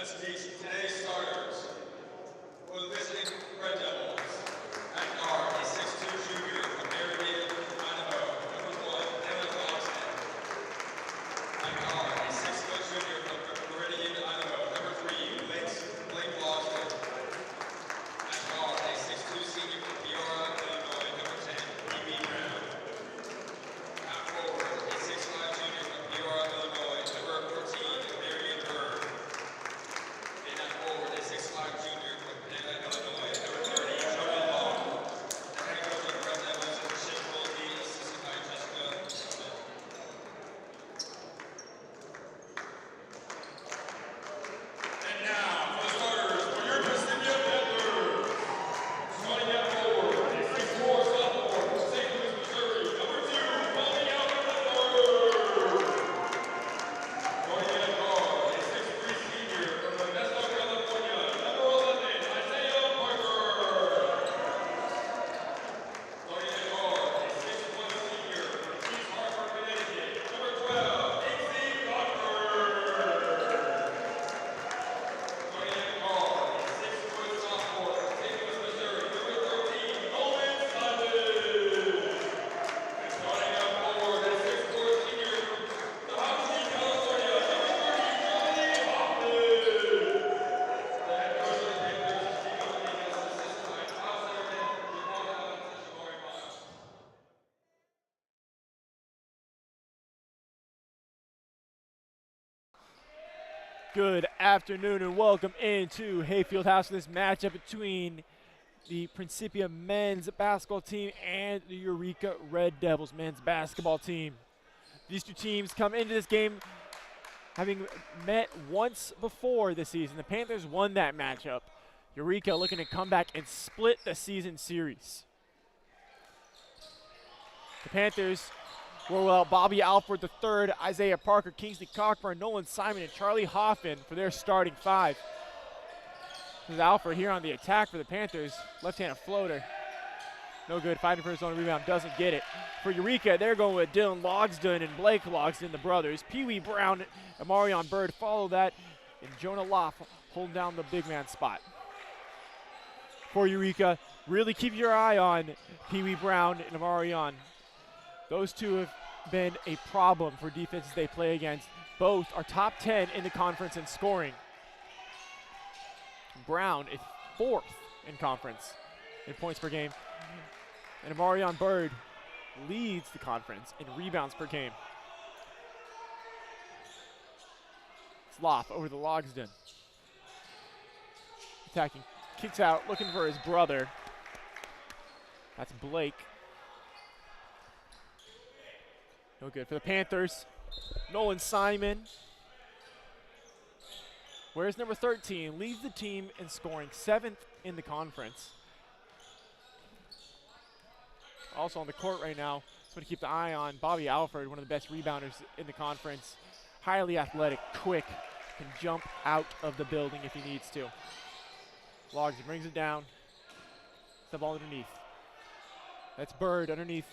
Today's starters for the visiting Red Devils. At guard, a 6'2" junior from Eureka, Idaho, number 1, Taylor Clarkson. At guard, a 6-foot junior from Meridian, Idaho, number 3, Blake Lawson. At guard, a 6'2" senior from Peoria, Illinois, number 10, MBB Brown. At forward, a 6'5" junior from Peoria, Illinois, number 14, Marion Bird. And at forward, a 6'5" junior from Penn, Illinois, number 30, Joey Long. The head coach of the Red Devils is Chip Goldie, assisted by Jessica Smith. And now, for the starters, for your Principia Panthers. Starting at forward, a 6'4" sophomore from St. Louis, Missouri, number 2, Bobby Alford. Starting at guard, a 6'3" senior from Modesto, California, number 11, Isaiah Parker. Starting at guard, a 6'1" senior from East Hartford, Connecticut, number 12, AC Cochran. Starting at guard, a 6-foot sophomore from St. Louis, Missouri, number 13, Nolan Simon. And starting at forward, a 6'4" senior from Tallahassee, California, number 30, Charlie Hoffman. The head coach of the Panthers is Steve Rodriguez, assisted by Kyle Zimmerman, Jamal Collins, and Shamari Miles. Good afternoon and welcome into Hayfield House for this matchup between the Principia men's basketball team and the Eureka Red Devils men's basketball team. These two teams come into this game having met once before this season. The Panthers won that matchup. Eureka looking to come back and split the season series. The Panthers were without Bobby Alford III, Isaiah Parker, Kingsley Cockburn, Nolan Simon, and Charlie Hoffman for their starting five. This is Alford here on the attack for the Panthers. Left-handed floater. No good, fighting for his own rebound, doesn't get it. For Eureka, they're going with Dylan Logsdon and Blake Logsdon, the brothers. Pee Wee Brown and Marion Bird follow that, and Jonah Loff holding down the big man spot. For Eureka, really keep your eye on Pee Wee Brown and Marion. Those two have been a problem for defenses they play against. Both are top 10 in the conference in scoring. Brown is 4th in conference in points per game. And Marion Bird leads the conference in rebounds per game. Sloth over the Logsdon. Attacking, kicks out, looking for his brother. That's Blake. No good for the Panthers. Nolan Simon. Where's number 13? Leads the team in scoring, 7th in the conference. Also on the court right now, so to keep the eye on Bobby Alford, one of the best rebounders in the conference. Highly athletic, quick, can jump out of the building if he needs to. Logs, he brings it down. The ball underneath. That's Bird underneath.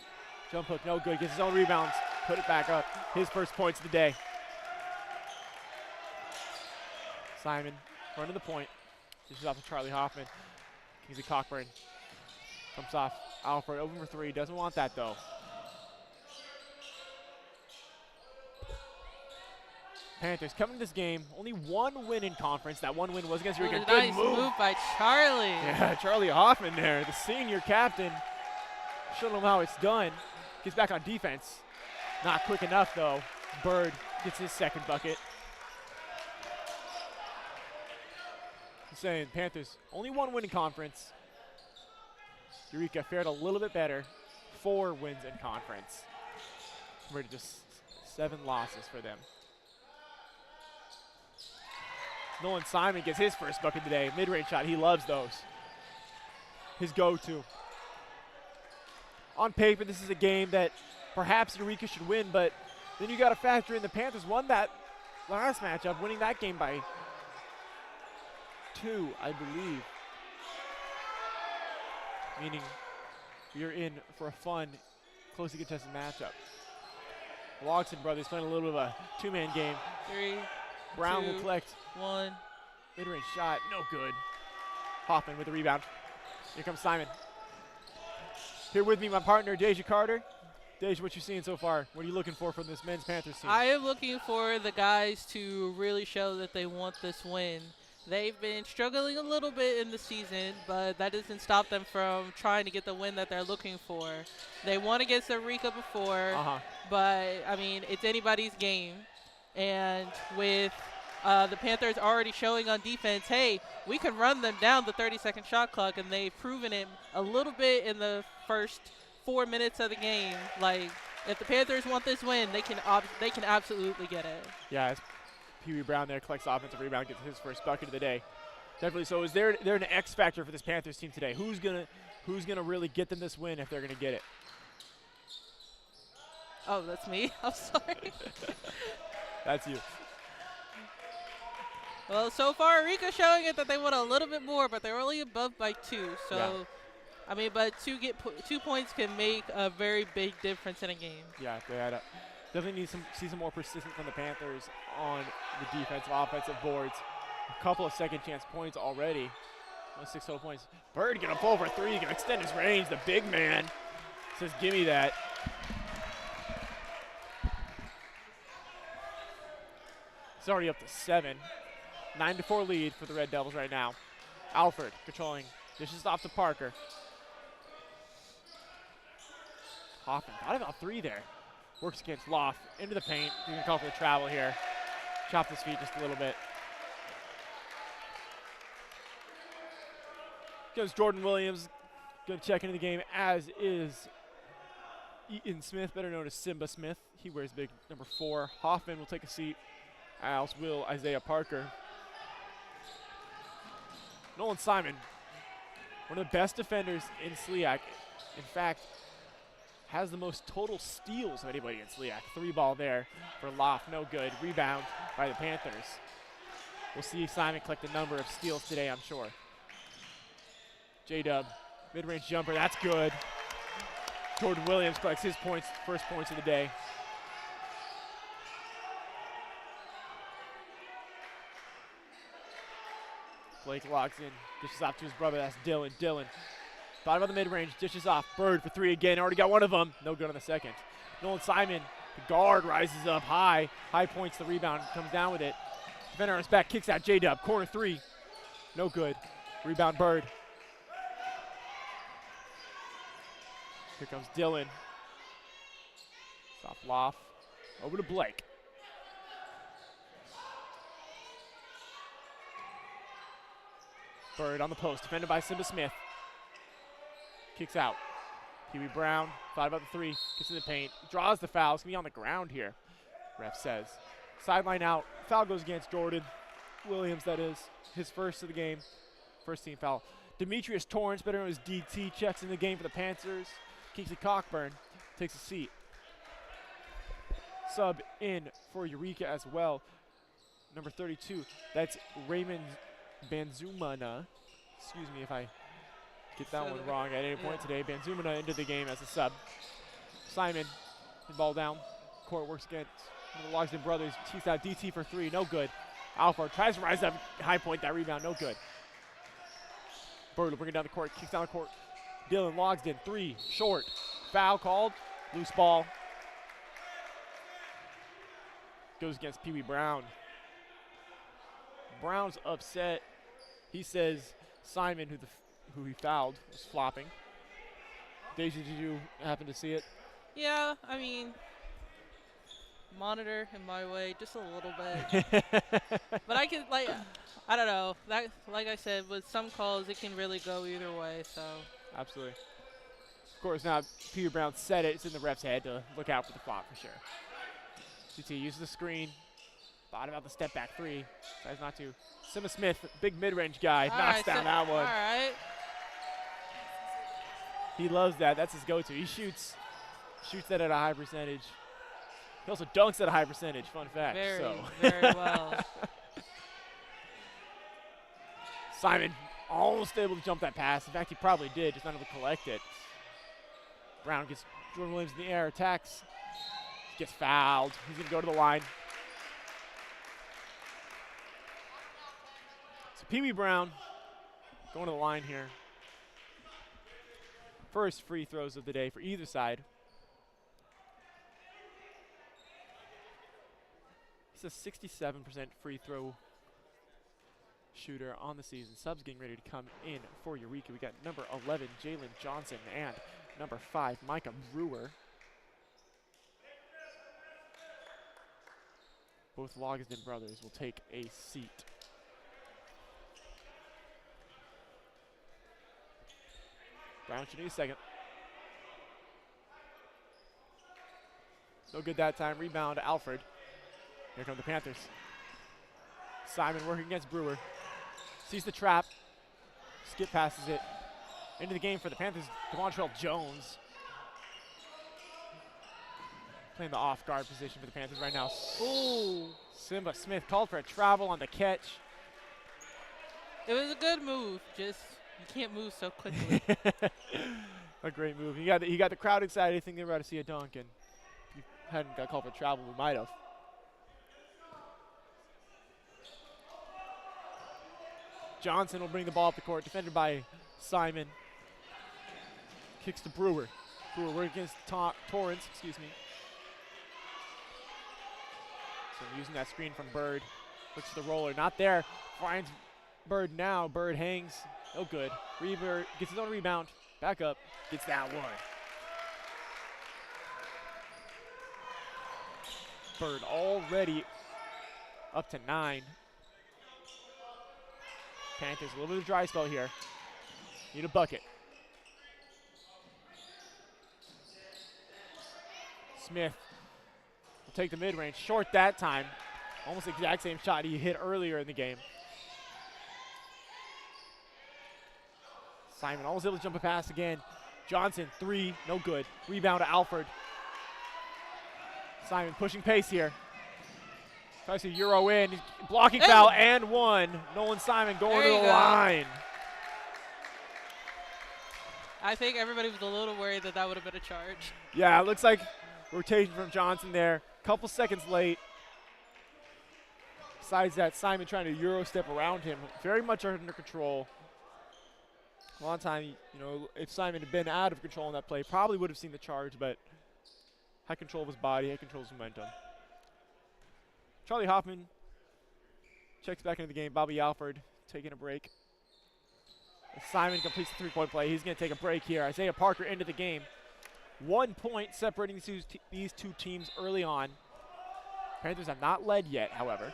Jump hook, no good. Gets his own rebounds. Put it back up. His first points of the day. Simon, running the point. Dishes off to Charlie Hoffman. Kingsley Cockburn. Comes off. Alfred, open for 3. Doesn't want that, though. Panthers coming to this game. Only one win in conference. That one win was against Eureka. Nice move by Charlie. Yeah, Charlie Hoffman there, the senior captain. Showing him how it's done. Gets back on defense. Not quick enough, though. Bird gets his second bucket. I'm saying Panthers only one win in conference. Eureka fared a little bit better. 4 wins in conference. Compared to just 7 losses for them. Nolan Simon gets his first bucket today. Mid-range shot, he loves those. His go-to. On paper, this is a game that perhaps Eureka should win, but then you got to factor in the Panthers won that last matchup, winning that game by 2, I believe. Meaning you're in for a fun, closely contested matchup. Logsdon brothers playing a little bit of a 2-man game. 3, Brown 2, will collect. 1. Mid-range shot, no good. Hoffman with the rebound. Here comes Simon. Here with me, my partner, Deja Carter. Deja, what you seeing so far? What are you looking for from this men's Panthers team? I am looking for the guys to really show that they want this win. They've been struggling a little bit in the season, but that doesn't stop them from trying to get the win that they're looking for. They won against Eureka before, but, I mean, it's anybody's game. And with the Panthers already showing on defense, hey, we can run them down the 30-second shot clock, and they've proven it a little bit in the first 4 minutes of the game. Like, if the Panthers want this win, they can absolutely get it. Yeah, it's Pee Wee Brown there collects the offensive rebound, gets his first bucket of the day. Definitely. So is there an X factor for this Panthers team today? Who's gonna really get them this win if they're gonna get it? Oh, that's me. I'm sorry. That's you. Well, so far, Eureka showing it that they want a little bit more, but they're only above by 2. So, yeah. I mean, but 2 points can make a very big difference in a game. Yeah, they had definitely need see some more persistence from the Panthers on the defensive, offensive boards. A couple of second chance points already. 6 total points. Bird gonna pull for 3, gonna extend his range. The big man says, "Give me that." It's already up to 7. 9-4 lead for the Red Devils right now. Alford controlling, dishes off to Parker. Hoffman got about 3 there. Works against Loft, into the paint. You can call for the travel here. Chopped his feet just a little bit. Goes Jordan Williams. Gonna check into the game, as is Eaton Smith, better known as Simba Smith. He wears big number 4. Hoffman will take a seat, as will Isaiah Parker. Nolan Simon, one of the best defenders in SLIAC. In fact, has the most total steals of anybody in SLIAC. 3 ball there for Loft, no good. Rebound by the Panthers. We'll see Simon collect a number of steals today, I'm sure. J-Dub, mid-range jumper, that's good. Jordan Williams collects his points, first points of the day. Blake locks in, dishes off to his brother, that's Dylan. Dylan, thought about the mid-range, dishes off. Bird for 3 again, already got one of them. No good on the second. Nolan Simon, the guard, rises up high. High points the rebound, comes down with it. Defender on his back, kicks out J-Dub, corner 3. No good. Rebound Bird. Here comes Dylan. Soft loft. Over to Blake. Bird on the post, defended by Simba Smith. Kicks out. Pee Wee Brown, thought about the 3, gets in the paint, draws the foul. It's gonna be on the ground here, ref says. Sideline out, foul goes against Jordan Williams, that is, his first of the game. First team foul. Demetrius Torrance, better known as DT, checks in the game for the Panthers. Kingsley Cockburn takes a seat. Sub in for Eureka as well. Number 32, that's Raymond Banzumana. Excuse me if I get that one wrong at any point today. Banzumana into the game as a sub. Simon, the ball down. Court works against one of the Logsdon brothers. Tees out DT for 3, no good. Alford tries to rise up high point, that rebound, no good. Bird will bring it down the court, kicks down the court. Dylan Logsdon, 3, short. Foul called, loose ball. Goes against Pee Wee Brown. Brown's upset. He says Simon, who he fouled, was flopping. Daisy, did you happen to see it? Yeah, I mean, monitor in my way just a little bet. But I can, like, I don't know. That, like I said, with some calls, it can really go either way. So. Absolutely. Of course, now Pee Wee Brown said it. It's in the ref's head to look out for the flop for sure. CT uses the screen. Thought about the step back 3. Tries not to. Simba Smith, big mid-range guy, knocks down that one. All right. He loves that. That's his go-to. He shoots that at a high percentage. He also dunks at a high percentage. Fun fact. Very well. Simon almost able to jump that pass. In fact, he probably did, just not able to collect it. Brown gets Jordan Williams in the air, attacks. Gets fouled. He's going to go to the line. So Pee Wee Brown going to the line here. First free throws of the day for either side. He's a 67% free throw shooter on the season. Subs getting ready to come in for Eureka. We got number 11, Jalen Johnson, and number 5, Micah Brewer. Both Logsden brothers will take a seat. Brown should need a second. No good that time. Rebound to Alfred. Here come the Panthers. Simon working against Brewer. Sees the trap. Skip passes it. Into the game for the Panthers, Demontrell Jones. Playing the off guard position for the Panthers right now. Ooh. Simba Smith called for a travel on the catch. It was a good move. Just you can't move so quickly. A great move. He got the crowd excited, thinking they were about to see a dunk, and if he hadn't got called for travel, we might have. Johnson will bring the ball up the court, defended by Simon. Kicks to Brewer. Brewer working against Torrance, excuse me. So using that screen from Bird. Looks to the roller, not there. Finds Bird now. Bird hangs, no good. Bird gets his own rebound, back up, gets that one. Bird already up to 9. Panthers a little bit of dry spell here. Need a bucket. Smith will take the mid-range. Short that time. Almost the exact same shot he hit earlier in the game. Simon almost able to jump a pass again. Johnson, 3, no good. Rebound to Alfred. Simon pushing pace here. Tries to Euro in. Blocking foul and 1. Nolan Simon going to the line. I think everybody was a little worried that would have been a charge. Yeah, it looks like rotation from Johnson there. Couple seconds late. Besides that, Simon trying to Euro step around him. Very much under control. A lot of time, you know, if Simon had been out of control in that play, probably would have seen the charge, but had control of his body, had control of his momentum. Charlie Hoffman checks back into the game. Bobby Alford taking a break. As Simon completes the three-point play. He's going to take a break here. Isaiah Parker into the game. 1 point separating these two teams early on. Panthers have not led yet, however.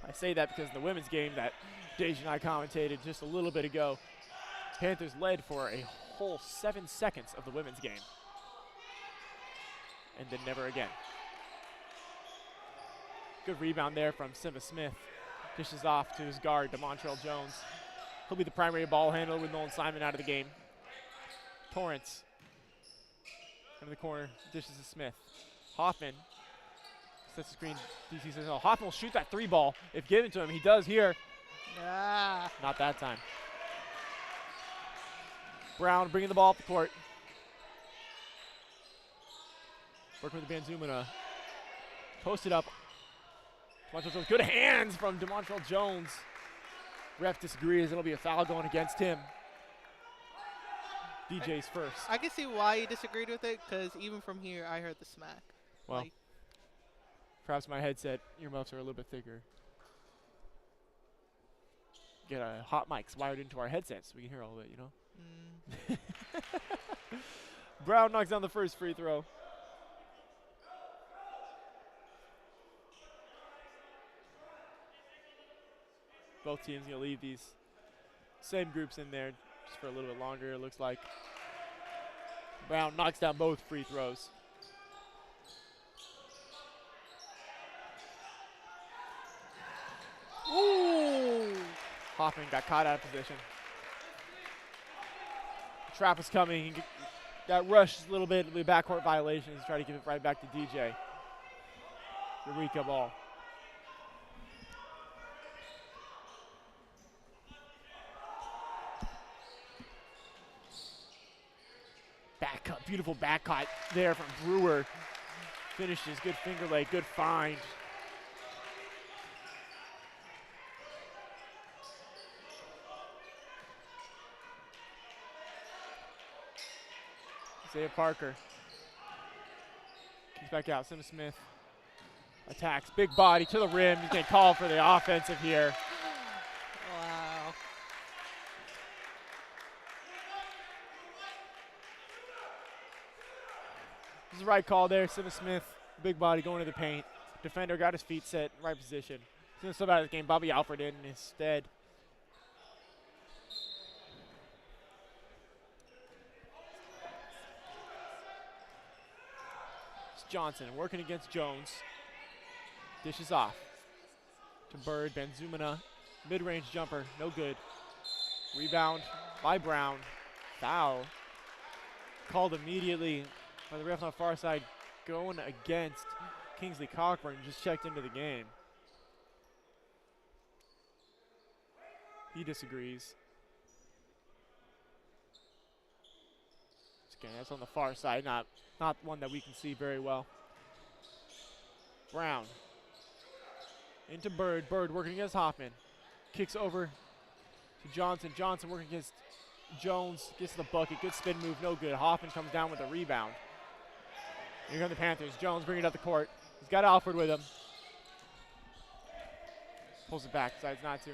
I say that because in the women's game that Deja and I commentated just a little bit ago, Panthers led for a whole 7 seconds of the women's game. And then never again. Good rebound there from Simba Smith. Dishes off to his guard, Demontrell Jones. He'll be the primary ball handler with Nolan Simon out of the game. Torrance. Into the corner, dishes to Smith. Hoffman sets the screen. DC says, no, Hoffman will shoot that 3 ball if given to him. He does here. Ah. Not that time. Brown bringing the ball up the court. Working with the Banzumina. Posted up. Demontrell Jones, good hands from Demontrell Jones. Ref disagrees. It'll be a foul going against him. DJ's first. I can see why he disagreed with it, because even from here, I heard the smack. Well, like, perhaps my headset earmuffs are a little bit thicker. Get hot mics wired into our headsets so we can hear all of it, you know? Brown knocks down the first free throw. Both teams going to leave these same groups in there just for a little bit longer, it looks like. Brown knocks down both free throws. Ooh! Hoffman got caught out of position. The trap was coming. He got rushed a little bit. It'll be backcourt violations. Try to give it right back to DJ. Eureka ball. Back cut, beautiful back cut there from Brewer. Finishes, good finger leg, good find. Isaiah Parker. Keeps back out. Sim Smith attacks. Big body to the rim. He's going to call for the offensive here. Wow. This is the right call there. Sim Smith, big body going to the paint. Defender got his feet set, right position. He's going to sub out of the game. Bobby Alford in instead. It's Johnson working against Jones. Dishes off to Bird. Benzumina, mid-range jumper, no good. Rebound by Brown. Foul. Called immediately by the ref on the far side, going against Kingsley Cockburn. Just checked into the game. He disagrees. Again, that's on the far side, not one that we can see very well. Brown into Bird. Bird working against Hoffman. Kicks over to Johnson. Johnson working against Jones. Gets the bucket. Good spin move, no good. Hoffman comes down with a rebound. Here come the Panthers. Jones bringing it up the court. He's got Alford with him. Pulls it back, decides not to.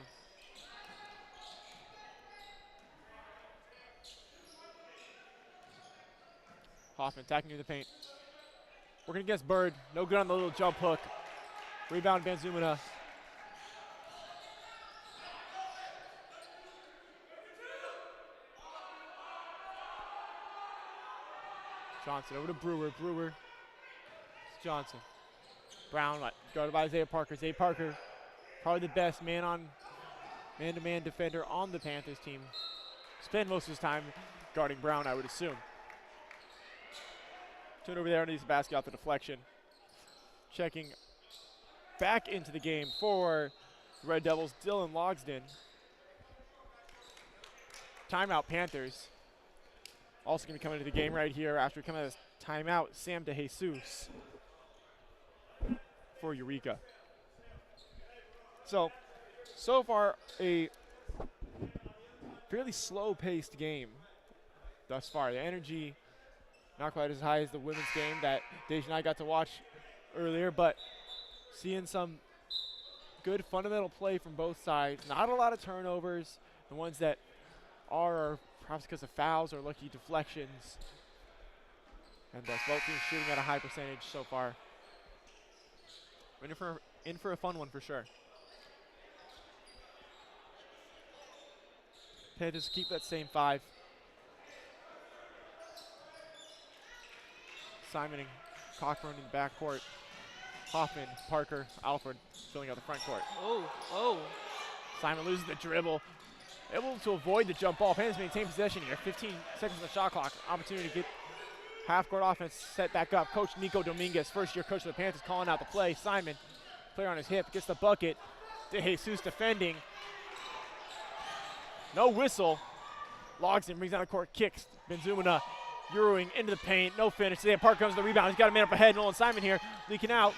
Hoffman attacking through the paint. Working against Bird. No good on the little jump hook. Rebound Benzumina. Johnson over to Brewer. Brewer. It's Johnson. Brown guarded by Isaiah Parker. Isaiah Parker, probably the best man-to-man defender on the Panthers team. Spend most of his time guarding Brown, I would assume. Turn over there underneath the basket off the deflection. Checking back into the game for the Red Devils, Dylan Logsden. Timeout Panthers. Also going to be coming into the game right here after coming out of this timeout, Sam DeJesus for Eureka. So far a fairly slow-paced game thus far. The energy not quite as high as the women's game that Deja and I got to watch earlier, but seeing some good fundamental play from both sides. Not a lot of turnovers. The ones that are perhaps because of fouls or lucky deflections. And both teams shooting at a high percentage so far. In for a fun one for sure. Panthers keep that same 5. Simon and Cockburn in the backcourt. Hoffman, Parker, Alford filling out the front court. Oh. Simon loses the dribble. Able to avoid the jump ball. Panthers maintain possession here. 15 seconds on the shot clock. Opportunity to get half-court offense set back up. Coach Nico Dominguez, first-year coach of the Panthers, calling out the play. Simon, player on his hip, gets the bucket. DeJesus defending. No whistle. Logsden brings down the court, kicks. Benzumina Euroing into the paint. No finish. Isaiah Park comes to the rebound. He's got a man up ahead. Nolan Simon here leaking out.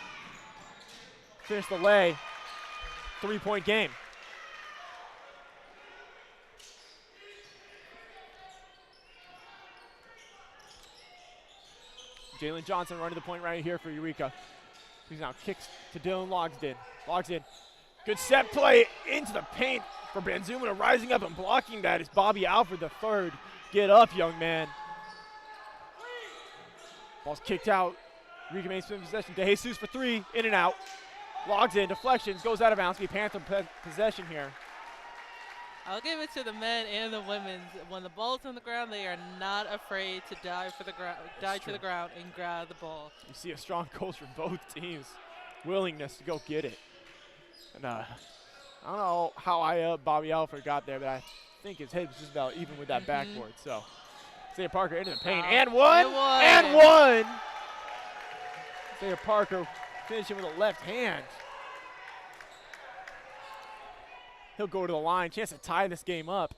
Finish the lay. 3-point game. Jalen Johnson running the point right here for Eureka. He's now kicks to Dylan Logsden. Logsden, good set play into the paint for Benzumina. Rising up and blocking that is Bobby Alford the third. Get up, young man. Ball's kicked out. Eureka maintains possession. DeJesus for 3, in and out. Logsden, deflections, goes out of bounds. Be Panther possession here. I'll give it to the men and the women. When the ball's on the ground, they are not afraid to dive to the ground and grab the ball. You see a strong culture from both teams. Willingness to go get it. And I don't know how Bobby Alford got there, but I think his head was just about even with that backboard. So, Isaiah Parker into the paint. And one! And one! Isaiah Parker finishing with a left hand. He'll go to the line. Chance to tie this game up.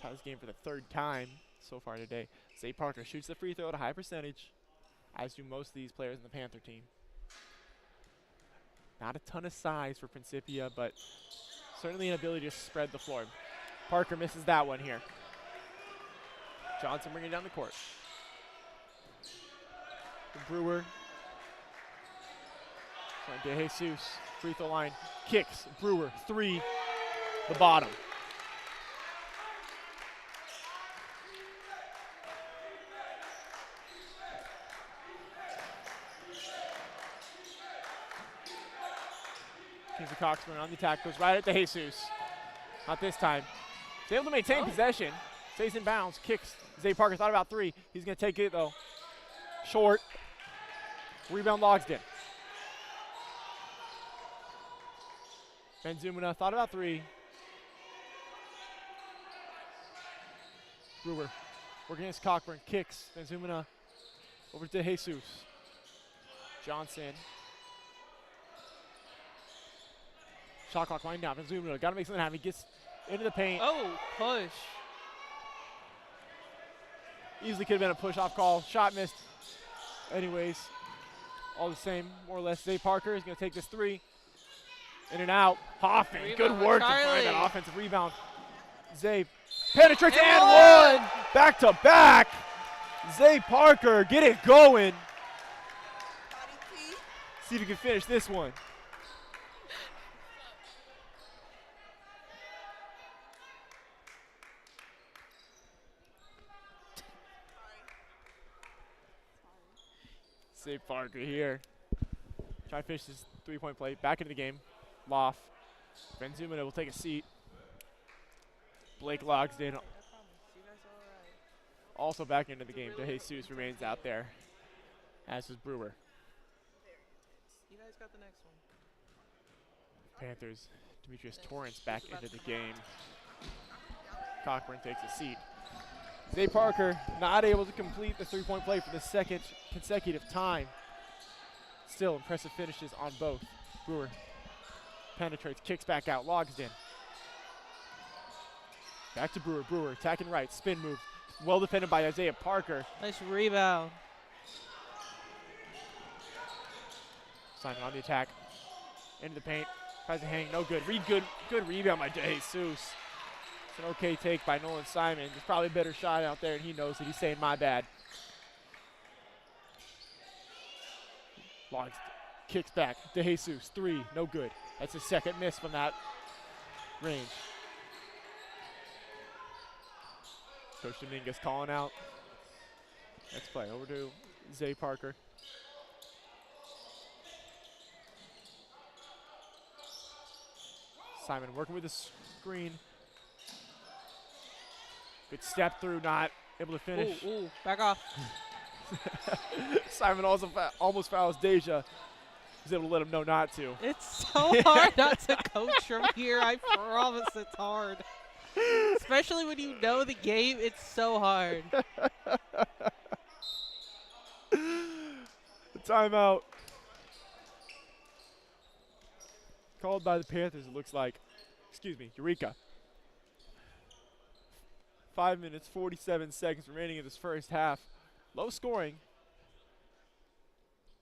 Tie this game for the 3rd time so far today. Zay Parker shoots the free throw at a high percentage, as do most of these players in the Panther team. Not a ton of size for Principia, but certainly an ability to spread the floor. Parker misses that one here. Johnson bringing it down the court. Brewer. De Jesus, free throw line, kicks. Brewer, 3, the bottom. Kingsley Coxburn on the attack, goes right at De Jesus. Not this time. He's able to maintain possession. Stays in bounds, kicks. Zay Parker thought about 3. He's going to take it, though. Short. Rebound Logsdon. Benzumina thought about 3. Brewer working against Cockburn, kicks. Benzumina over to Jesus. Johnson. Shot clock winding down. Benzumina got to make something happen. He gets into the paint. Oh, push. Easily could have been a push-off call. Shot missed. Anyways, all the same, more or less. Zay Parker is going to take this 3. In and out. Hoffman, good work to find that offensive rebound. Zay penetrates and 1. Back to back. Zay Parker, get it going. See if you can finish this one. Zay Parker here. Try to finish this 3-point play. Back into the game. Loft. Benzumina will take a seat. Blake Logsdon also back into the game. De Jesus remains out there, as is Brewer. You guys got the next one. Panthers, Demetrius Torrance back into the game. Cockburn takes a seat. Zay Parker not able to complete the 3-point play for the second consecutive time. Still impressive finishes on both. Brewer penetrates, kicks back out. Logsdon. Back to Brewer. Brewer attacking right, spin move. Well defended by Isaiah Parker. Nice rebound. Simon on the attack. Into the paint. Tries to hang. No good. Good rebound by De Jesus. It's an okay take by Nolan Simon. There's probably a better shot out there, and he knows it. He's saying, my bad. Logs kicks back. De Jesus, 3, no good. That's his second miss from that range. Coach Dominguez calling out. Next play, over to Zay Parker. Simon working with the screen. Good step through, not able to finish. Ooh, back off. Simon also almost fouls Deja. He's able to let him know not to. It's so hard not to coach from here. I promise it's hard. Especially when you know the game, it's so hard. The timeout called by the Panthers, it looks like. Excuse me, Eureka. 5 minutes, 47 seconds remaining in this first half. Low scoring.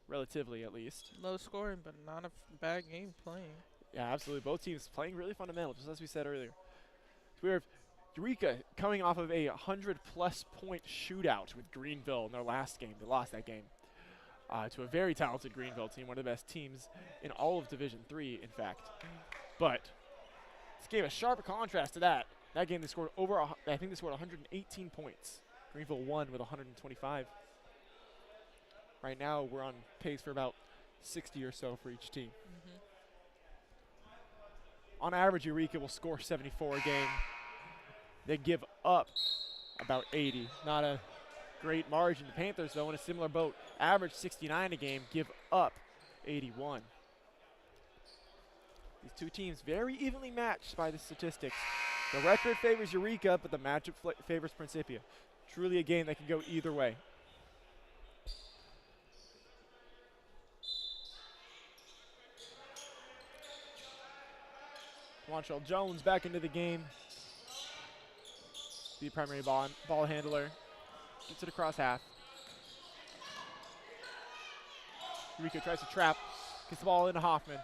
Relatively, at least. Low scoring, but not a bad game playing. Yeah, absolutely. Both teams playing really fundamental, just as we said earlier. We have Eureka coming off of a 100-plus point shootout with Greenville in their last game. They lost that game to a very talented Greenville team, one of the best teams in all of Division III, in fact. But this gave a sharp contrast to that. That game they scored I think they scored 118 points. Greenville won with 125. Right now we're on pace for about 60 or so for each team. On average, Eureka will score 74 a game. They give up about 80. Not a great margin. The Panthers, though, in a similar boat, average 69 a game, give up 81. These two teams very evenly matched by the statistics. The record favors Eureka, but the matchup favors Principia. Truly a game that can go either way. Juancho Jones back into the game. The primary ball handler. Gets it across half. Eureka tries to trap. Gets the ball into Hoffman.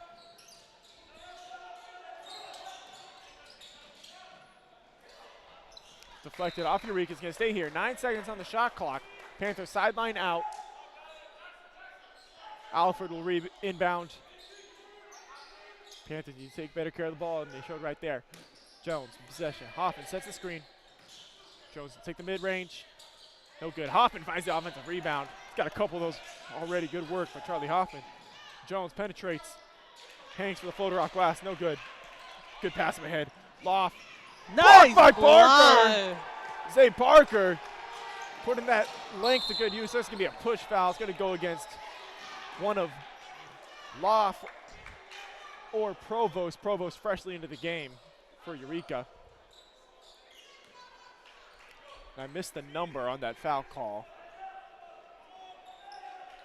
Deflected off Eureka. It's going to stay here. 9 seconds on the shot clock. Panthers sideline out. Alford will inbound. Panthers need to take better care of the ball, and they showed right there. Jones in possession. Hoffman sets the screen. Jones will take the mid-range. No good. Hoffman finds the offensive rebound. He's got a couple of those already. Good work by Charlie Hoffman. Jones penetrates. Hangs for the floater off glass. No good. Good pass him ahead. Loft. Nice by block. Parker. Zay Parker putting that length to good use. That's going to be a push foul. It's going to go against one of Loft or Provost. Provost freshly into the game for Eureka. And I missed the number on that foul call.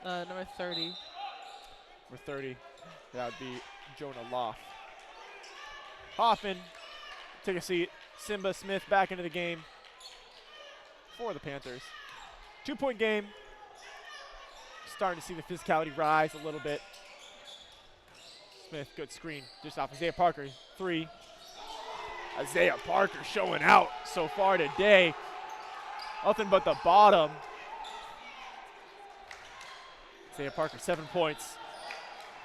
Number 30. Number 30. That would be Jonah Loft. Hoffman, take a seat. Simba Smith back into the game for the Panthers. 2-point game. Starting to see the physicality rise a little bit. Smith, good screen. Just off Isaiah Parker. 3. Isaiah Parker showing out so far today. Nothing but the bottom. Isaiah Parker, 7 points.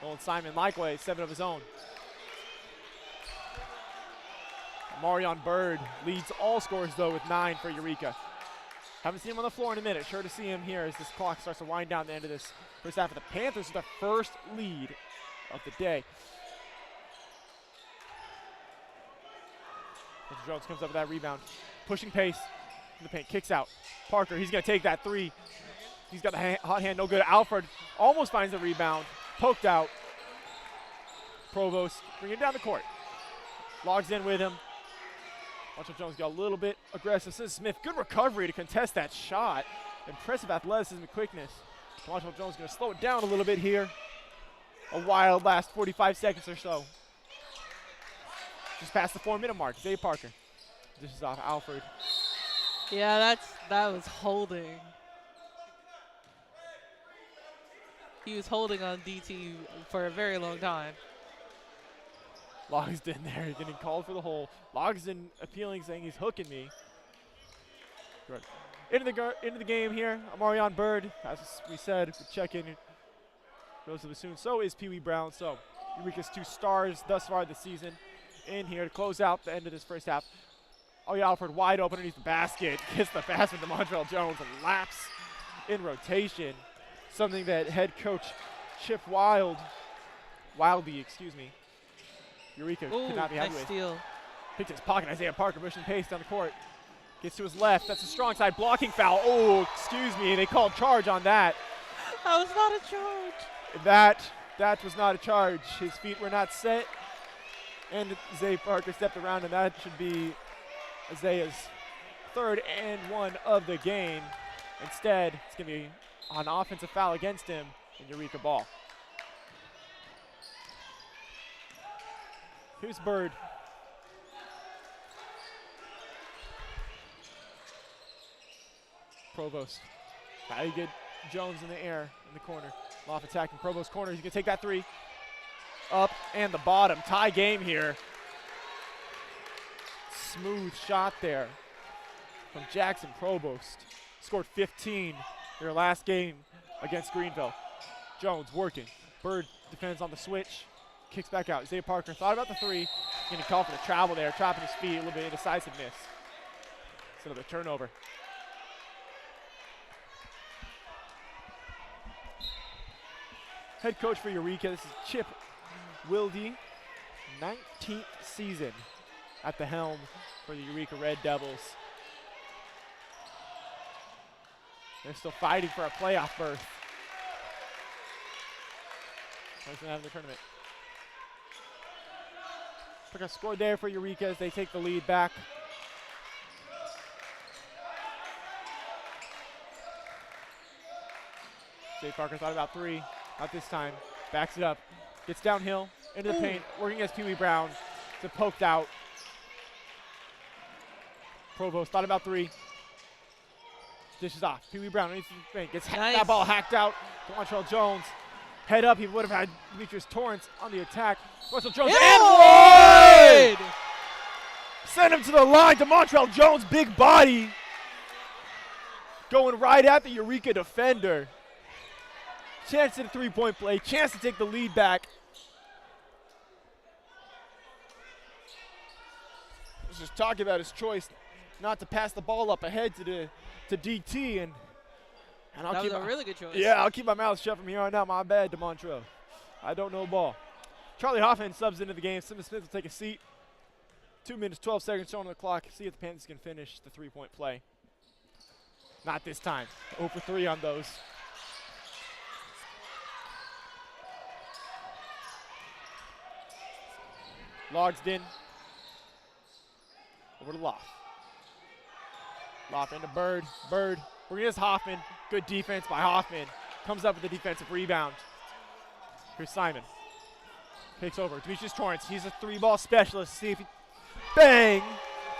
Nolan Simon, likewise, 7 of his own. Marion Bird leads all scorers, though, with 9 for Eureka. Haven't seen him on the floor in a minute. Sure to see him here as this clock starts to wind down the end of this first half of the Panthers with the first lead of the day. Mr. Jones comes up with that rebound. Pushing pace in the paint, kicks out. Parker, he's going to take that 3. He's got the hot hand, no good. Alford almost finds the rebound. Poked out. Provost, bring it down the court. Logs in with him. Marshall Jones got a little bit aggressive. Says Smith, good recovery to contest that shot. Impressive athleticism and quickness. Marshall Jones going to slow it down a little bit here. A wild last 45 seconds or so. Just past the 4-minute mark. Zay Parker. This is off Alford. Yeah, that was holding. He was holding on DT for a very long time. Logsdon there getting called for the hole. Logsdon appealing, saying he's hooking me. Good. Into the game here, Amarion Bird, as we said, we check in relatively soon. So is Pee Wee Brown. So Eureka's 2 stars thus far this season in here to close out the end of this first half. Oh, yeah, Alford wide open underneath the basket. Gets the pass with Montrell Jones and laps in rotation. Something that head coach Chip Wildey, Eureka could not be happy nice with. steal. Picked his pocket. Isaiah Parker pushing pace down the court. Gets to his left. That's a strong side blocking foul. Oh, excuse me. They called charge on that. That was not a charge. That was not a charge. His feet were not set. And Isaiah Parker stepped around, and that should be Isaiah's 3rd and 1 of the game. Instead, it's going to be an offensive foul against him in Eureka ball. Here's Bird. Provost. How you get Jones in the air in the corner. Loft attacking Provost corner. He's going to take that 3. Up and the bottom. Tie game here. Smooth shot there from Jackson Provost. Scored 15 their last game against Greenville. Jones working. Bird defends on the switch. Kicks back out. Isaiah Parker thought about the 3. Going to call for the travel there. Trapping his feet. A little bit indecisiveness. Instead of a turnover. Head coach for Eureka. This is Chip Wildey. 19th season at the helm for the Eureka Red Devils. They're still fighting for a playoff berth. First one out of the tournament. Took a score there for Eureka as they take the lead back. Jay Parker thought about 3. Not this time. Backs it up. Gets downhill into the paint. Working against Pee Wee Brown. It's poked out. Provost thought about 3. Dishes off. Pee Wee Brown underneath the paint. Gets Nice. that ball hacked out. Montrell Jones. Head up. He would have had Demetrius Torrance on the attack. Montrell Jones and Lloyd! Send him to the line. DeMontrell Jones, big body. Going right at the Eureka defender. Chance at a three-point play. Chance to take the lead back. Was just talking about his choice not to pass the ball up ahead to DT, and I'll That keep was a really good choice. Yeah, I'll keep my mouth shut from here on out. My bad, DeMontrell. I don't know ball. Charlie Hoffman subs into the game. Simmons Smith will take a seat. 2 minutes, 12 seconds shown on the clock. See if the Panthers can finish the three-point play. Not this time. 0 for 3 on those. Logsdon. Over to Loft. Loft into Bird. Bird. Here's Hoffman. Good defense by Hoffman. Comes up with a defensive rebound. Here's Simon. Takes over. Demetrius Torrance. He's a three-ball specialist. See if he. Bang!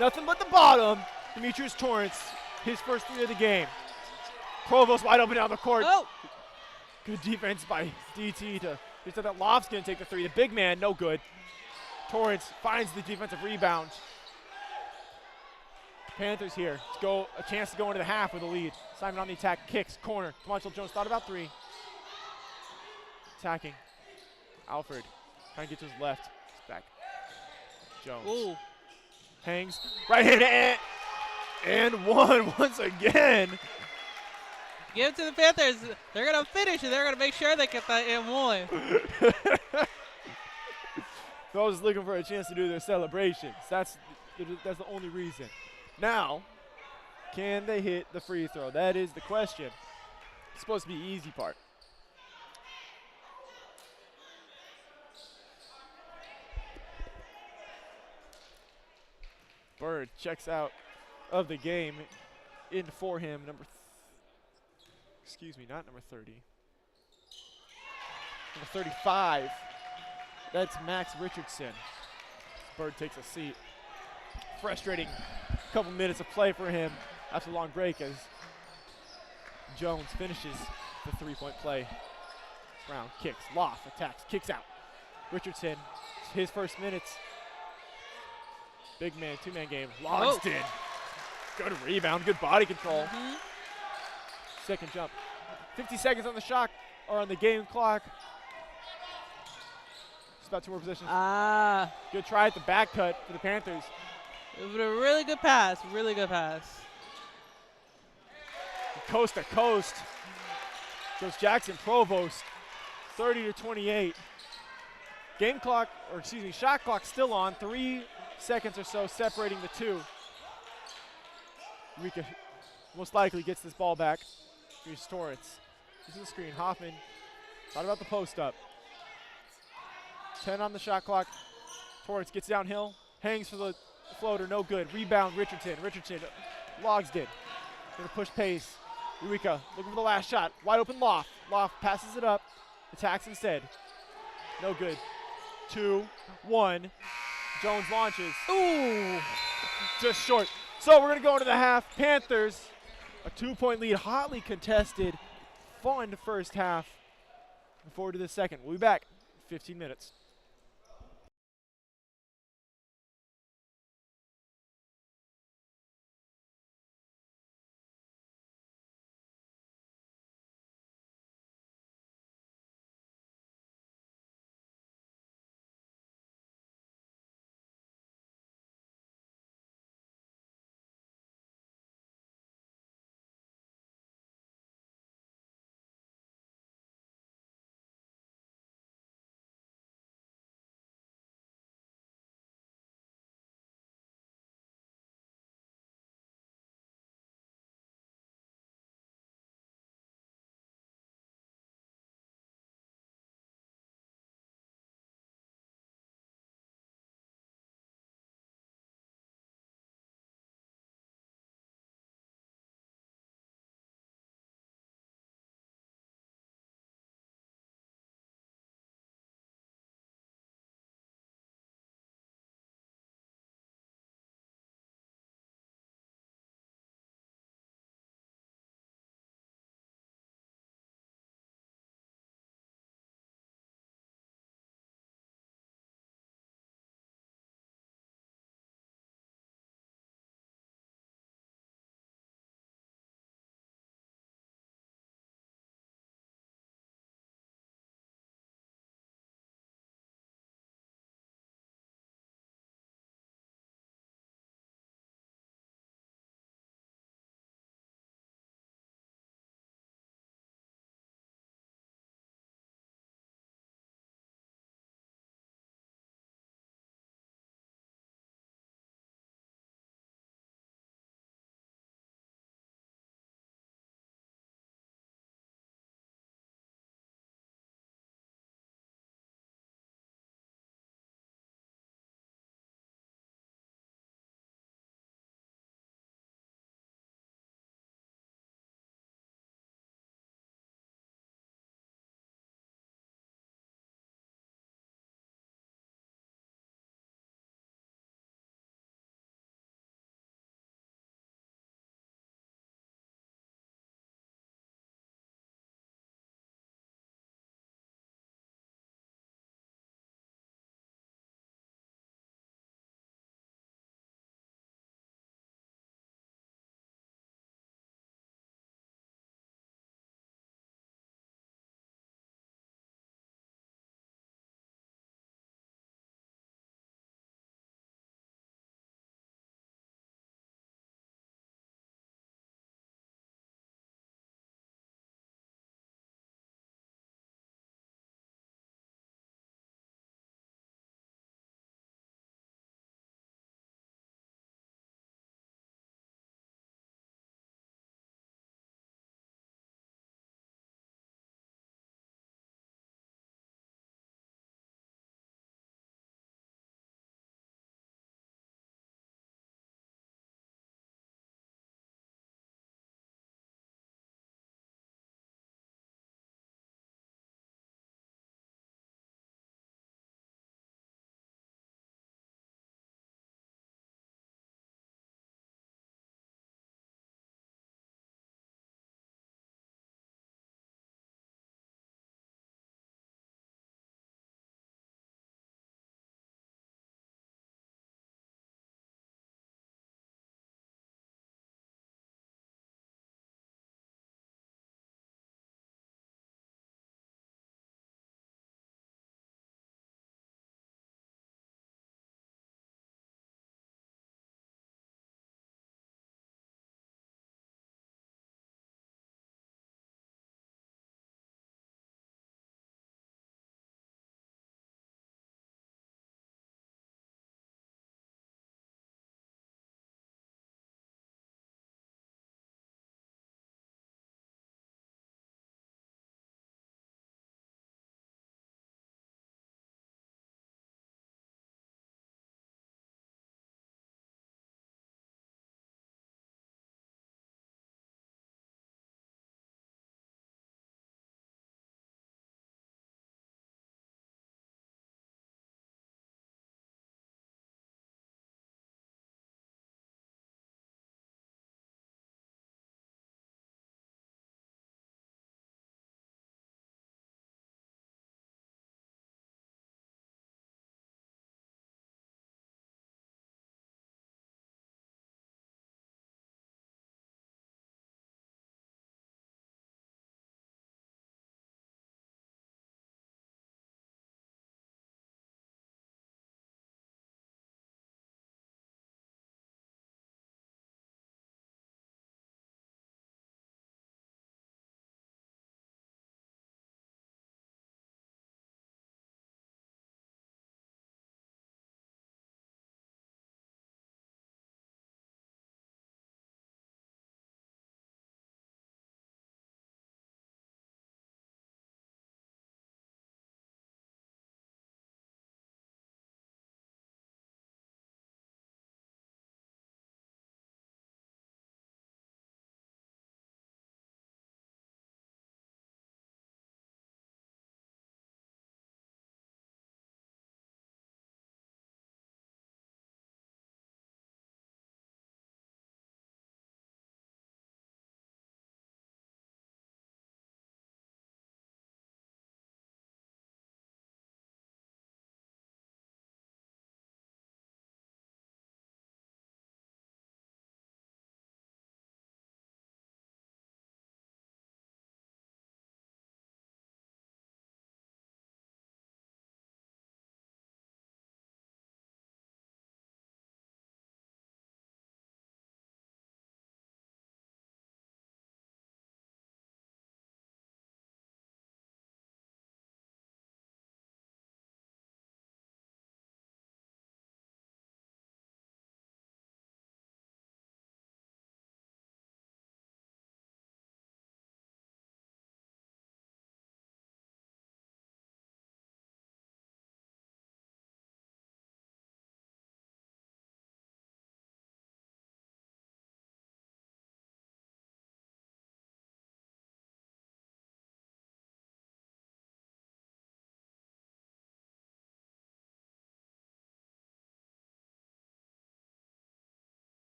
Nothing but the bottom. Demetrius Torrance. His first three of the game. Provost wide open down the court. Oh! Good defense by DT to. He said that Loft's going to take the three. The big man, no good. Torrance finds the defensive rebound. Panthers here. Let's go. A chance to go into the half with a lead. Simon on the attack. Kicks. Corner. DeMontrell Jones thought about three. Attacking. Alfred. Trying to get to his left. It's back. Jones. Ooh. Hangs. Right hand. And one once again. Give it to the Panthers. They're going to finish, and they're going to make sure they get that and one. Those looking for a chance to do their celebrations. That's the only reason. Now, can they hit the free throw? That is the question. It's supposed to be the easy part. Bird checks out of the game. In for him, not number 30. Number 35. That's Max Richardson. Bird takes a seat. Frustrating couple minutes of play for him after a long break as Jones finishes the three-point play. Brown kicks, Loft attacks, kicks out. Richardson, his first minutes. Big man, two-man game. Logsdon. Good rebound, good body control. Second jump. 50 seconds on the shot, or on the game clock. Just about 2 more possessions. Good try at the back cut for the Panthers. It was a really good pass, really good pass. Coast to coast goes Jackson Provost, 30-28. Game clock, or excuse me, shot clock still on. 3 seconds or so separating the two. Eureka most likely gets this ball back. Here's Torrance. This is the screen. Hoffman thought about the post up. 10 on the shot clock. Torrance gets downhill, hangs for the floater, no good. Rebound, Richardson. Richardson, Logsdon. Gonna push pace. Eureka looking for the last shot. Wide open Loft. Loft passes it up. Attacks instead. No good. 2, 1. Jones launches. Ooh! Just short. So we're gonna go into the half. Panthers, a 2-point lead, hotly contested. Fun first half. Looking forward to the second. We'll be back in 15 minutes.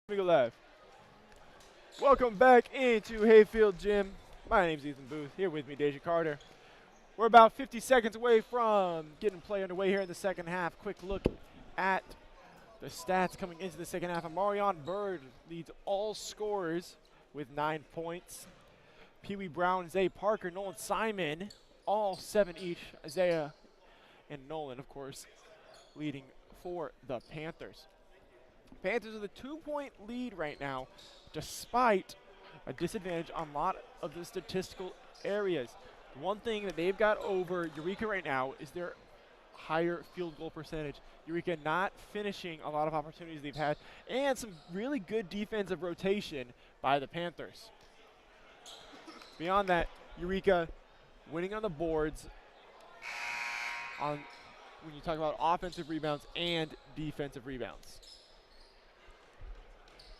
Let me go live. Welcome back into Hayfield Gym. My name's Ethan Booth. Here with me, Deja Carter. We're about 50 seconds away from getting play underway here in the second half. Quick look at the stats coming into the second half. Marion Bird leads all scorers with 9 points. Pee Wee Brown, Zay Parker, Nolan Simon, all 7 each. Isaiah and Nolan, of course, leading for the Panthers. Panthers with a 2-point lead right now, despite a disadvantage on a lot of the statistical areas. One thing that they've got over Eureka right now is their higher field goal percentage. Eureka not finishing a lot of opportunities they've had, and some really good defensive rotation by the Panthers. Beyond that, Eureka winning on the boards on when you talk about offensive rebounds and defensive rebounds.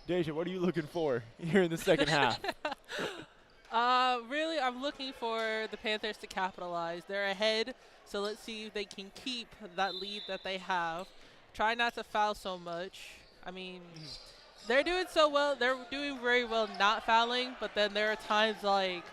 Deja, what are you looking for here in the second half? Really, I'm looking for the Panthers to capitalize. They're ahead, so let's see if they can keep that lead that they have. Try not to foul so much. I mean, they're doing so well. They're doing very well not fouling, but then there are times like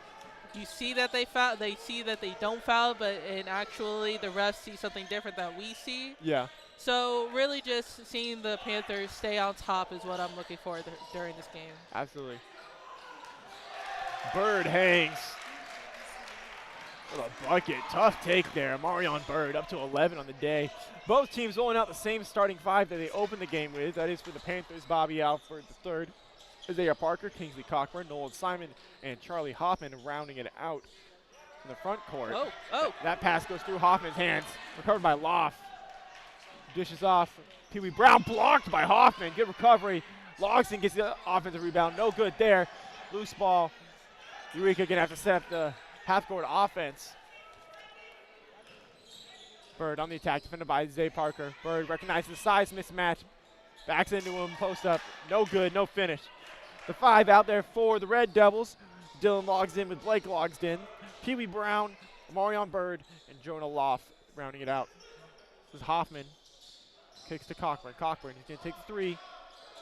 you see that they foul, they see that they don't foul, but and actually the refs see something different that we see. Yeah. So really just seeing the Panthers stay on top is what I'm looking for during this game. Absolutely. Bird hangs. What a bucket. Tough take there. Marion Bird up to 11 on the day. Both teams rolling out the same starting five that they opened the game with. That is for the Panthers, Bobby Alford III, Isaiah Parker, Kingsley Cockburn, Nolan Simon, and Charlie Hoffman rounding it out in the front court. Oh. That pass goes through Hoffman's hands. Recovered by Loft. Dishes off. Pee Wee Brown blocked by Hoffman. Good recovery. Logston gets the offensive rebound. No good there. Loose ball. Eureka going to have to set up the half-court offense. Bird on the attack, defended by Zay Parker. Bird recognizes the size mismatch. Backs into him, post up. No good, no finish. The 5 out there for the Red Devils. Dylan logs in with Blake logs in. Pee Wee Brown, Marion Bird, and Jonah Loft rounding it out. This is Hoffman. Kicks to Cockburn. Cockburn, he's going to take the 3.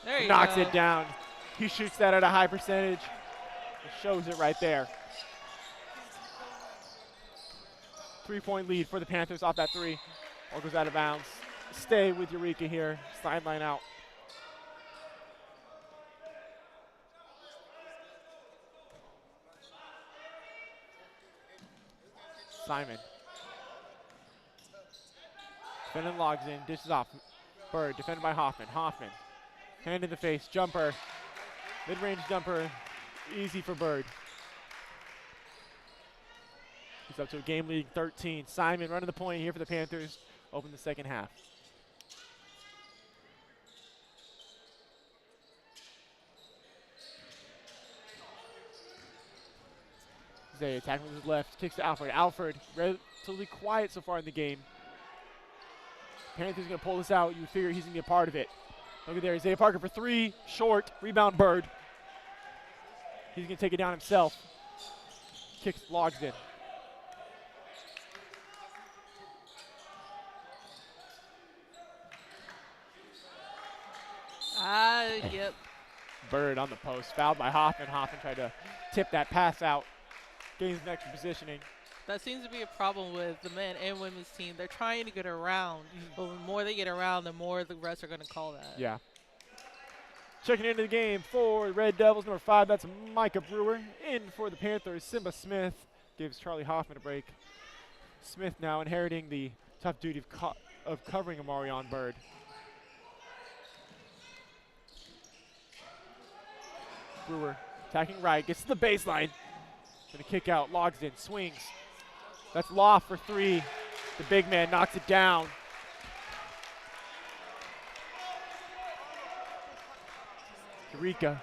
There you Knocks go. it down. He shoots that at a high percentage. It shows it right there. 3-point lead for the Panthers off that 3. Ball goes out of bounds. Stay with Eureka here. Sideline out. Simon. Defendant logs in, dishes off. Bird, defended by Hoffman. Hoffman. Hand in the face, jumper. Mid-range jumper, easy for Bird. He's up to a game leading 13. Simon running the point here for the Panthers. Open the second half. Zay attacking with his left, kicks to Alfred. Alfred, relatively quiet so far in the game. Panthers going to pull this out. You figure he's going to be a part of it. Look at there, Isaiah Parker for 3, short, rebound Bird. He's going to take it down himself. Kicks, logs in. Yep. Bird on the post, fouled by Hoffman. Hoffman tried to tip that pass out. Gains an extra positioning. That seems to be a problem with the men and women's team. They're trying to get around, but the more they get around, the more the refs are going to call that. Yeah. Checking into the game for the Red Devils, number 5, that's Micah Brewer. In for the Panthers, Simba Smith gives Charlie Hoffman a break. Smith now inheriting the tough duty of covering Marion Bird. Brewer attacking right, gets to the baseline. Gonna kick out, logs in, swings. That's Loft for 3. The big man knocks it down. Eureka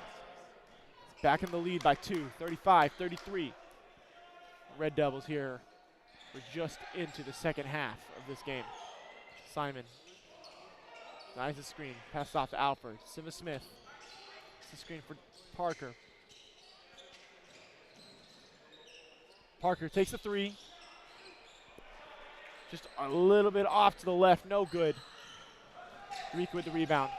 back in the lead by 2, 35-33. Red Devils here. We're just into the second half of this game. Simon. Nice screen. Passed off to Alfred. Simba Smith. It's the screen for Parker. Parker takes the 3. Just a little bit off to the left. No good. Eureka with the rebound.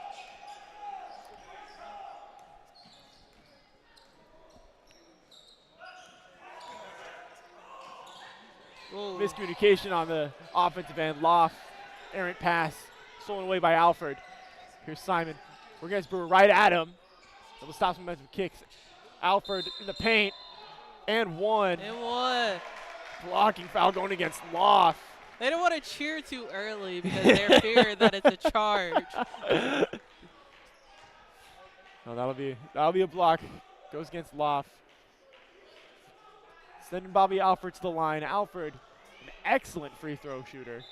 miscommunication on the offensive end. Loft, errant pass, stolen away by Alford. Here's Simon. We're against Brewer right at him. Double stops momentum kicks. Alford in the paint. And one. And one. Blocking foul going against Loft. They don't want to cheer too early because they're fearing that it's a charge. No, that'll be a block. Goes against Loft. Sending Bobby Alford to the line. Alford, an excellent free throw shooter.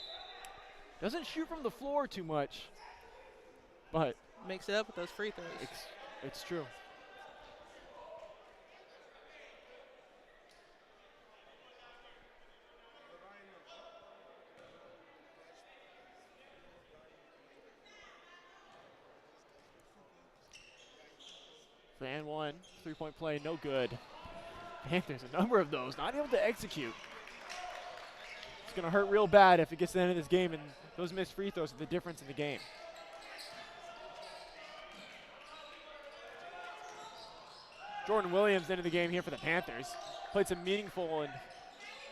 Doesn't shoot from the floor too much, but Makes it up with those free throws. it's true. And one, 3-point play, no good. Panthers, a number of those, not able to execute. It's going to hurt real bad if it gets to the end of this game and those missed free throws are the difference in the game. Jordan Williams into the game here for the Panthers. Played some meaningful and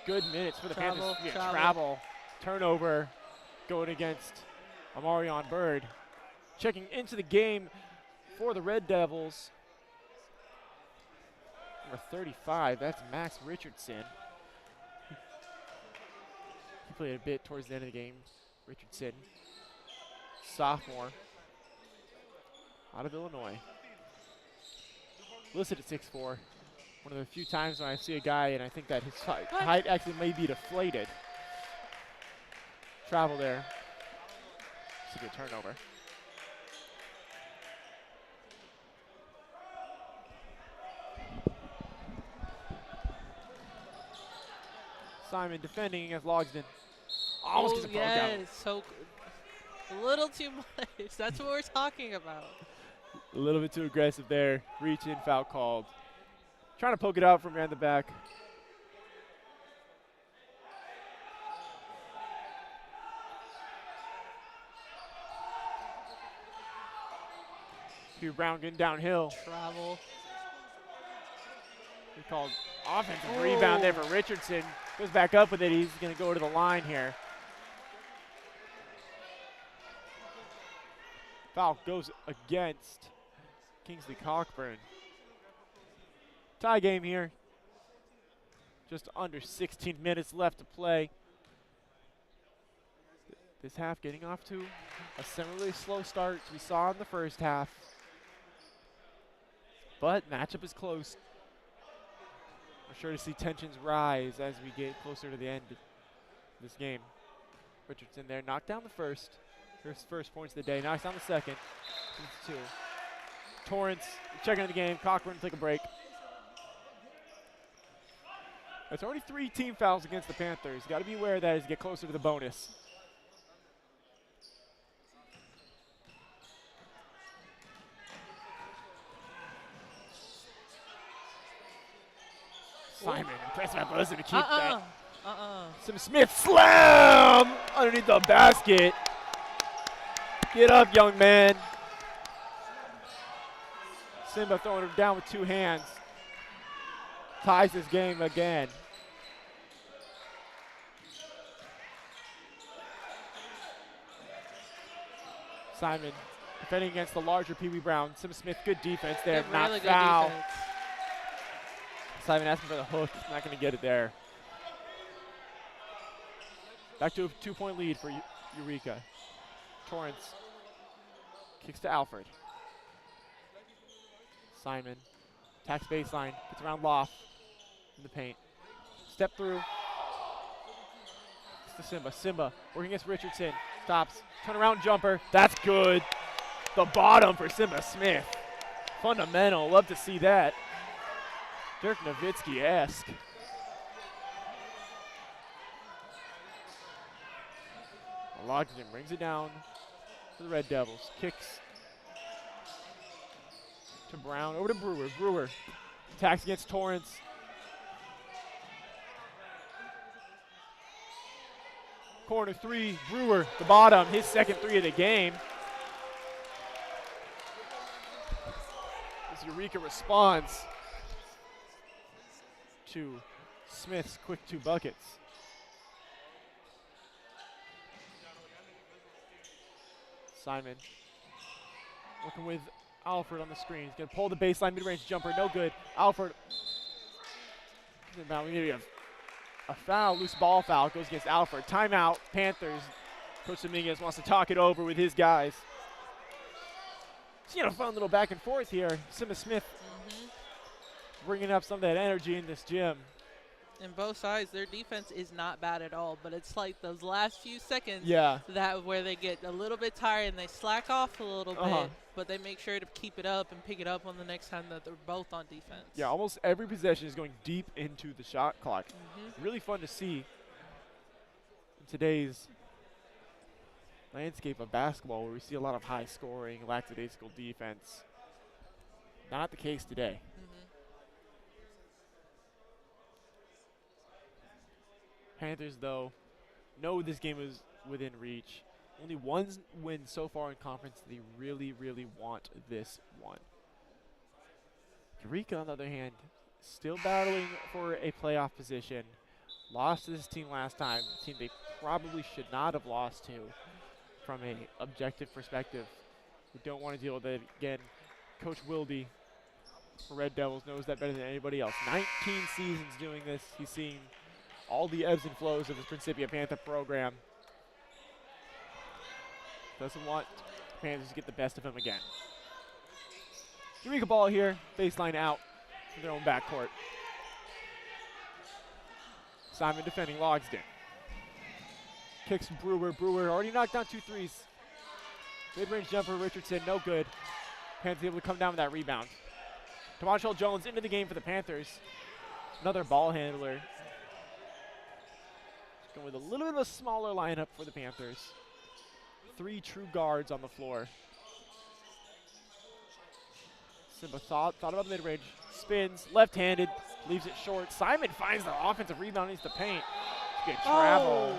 good minutes for the Panthers. Travel, turnover, going against Amarion Bird. Checking into the game for the Red Devils. Number 35, that's Max Richardson. He played a bit towards the end of the game. Richardson, sophomore, out of Illinois. Listed at 6'4". One of the few times when I see a guy and I think that his height actually may be deflated. Travel there. It's a good turnover. Simon defending against Logsdon. Almost gets a poke out. So a little too much. That's what we're talking about. A little bit too aggressive there. Reach in, foul called. Trying to poke it out from behind the back. Hugh Brown getting downhill. Travel. He called offensive rebound there for Richardson. Goes back up with it. He's going to go to the line here. Foul goes against Kingsley Cockburn. Tie game here. Just under 16 minutes left to play. This half getting off to a similarly slow start we saw in the first half. But matchup is close. We're sure to see tensions rise as we get closer to the end of this game. Richardson there, knocked down the first. His first points of the day, knocks down the second. It's 2. Torrance checking the game. Cockburn take a break. That's already 3 team fouls against the Panthers. Got to be aware of that as you get closer to the bonus. Simon, impressive athleticism to keep that. Some Smith slam underneath the basket. Get up, young man. Simba throwing him down with 2 hands. Ties this game again. Simon defending against the larger Pee Wee Brown. Sim Smith, good defense there, not really foul. Good defense. Simon asking for the hook, not going to get it there. Back to a 2-point lead for Eureka. Torrance kicks to Alfred. Simon attacks baseline, gets around Loft in the paint. Step through. It's to Simba. Simba working against Richardson. Stops. Turnaround jumper. That's good. The bottom for Simba Smith. Fundamental. Love to see that. Dirk Nowitzki-esque. Logsdon brings it down to the Red Devils. Kicks to Brown. Over to Brewer. Brewer attacks against Torrance. Corner 3. Brewer, the bottom. His second 3 of the game. As Eureka responds to Smith's quick 2 buckets. Simon working with Alfred on the screen. He's going to pull the baseline mid-range jumper. No good. Alfred. Now we need a foul, loose ball foul. Goes against Alfred. Timeout. Panthers. Coach Dominguez wants to talk it over with his guys. A fun little back and forth here. Simba Smith bringing up some of that energy in this gym. And both sides, their defense is not bad at all, but it's like those last few seconds that where they get a little bit tired and they slack off a little bit, but they make sure to keep it up and pick it up on the next time that they're both on defense. Yeah, almost every possession is going deep into the shot clock. Really fun to see in today's landscape of basketball where we see a lot of high scoring, lackadaisical defense. Not the case today. Panthers, though, know this game is within reach. Only one win so far in conference. They really, really want this one. Eureka, on the other hand, still battling for a playoff position. Lost to this team last time, a team they probably should not have lost to from an objective perspective. We don't want to deal with it again. Coach Wilde for Red Devils knows that better than anybody else. 19 seasons doing this. He's seen all the ebbs and flows of his Principia Panther program. Doesn't want the Panthers to get the best of him again. Eureka ball here, baseline out from their own backcourt. Simon defending Logsdon. Kicks Brewer. Brewer already knocked down 2 threes. Mid-range jumper, Richardson, no good. Panthers able to come down with that rebound. Tamontrell Jones into the game for the Panthers. Another ball handler. Just going with a little bit of a smaller lineup for the Panthers. 3 true guards on the floor. Simba thought about the mid-range. Spins, left-handed, leaves it short. Simon finds the offensive rebound, needs the paint. Good travel.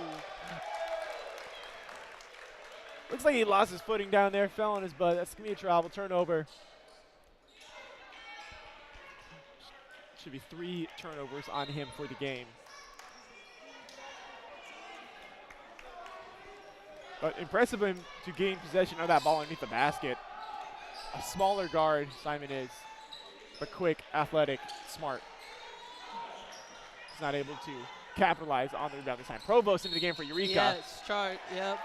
Looks like he lost his footing down there, fell on his butt. That's going to be a travel turnover. Should be 3 turnovers on him for the game. But impressive of him to gain possession of that ball underneath the basket. A smaller guard, Simon is, but quick, athletic, smart. He's not able to capitalize on the rebound this time. Provost into the game for Eureka. Yes, chart, yep.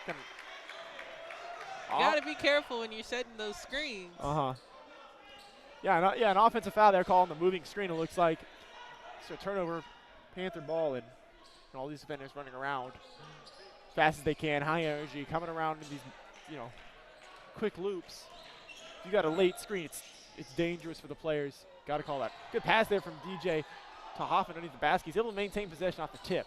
You gotta be careful when you're setting those screens. Yeah, an offensive foul there calling the moving screen, it looks like. So turnover, Panther ball, and all these defenders running around as fast as they can, high energy, coming around in these, quick loops. If you got a late screen, it's dangerous for the players. Got to call that. Good pass there from DJ to Hoffman underneath the basket. He's able to maintain possession off the tip.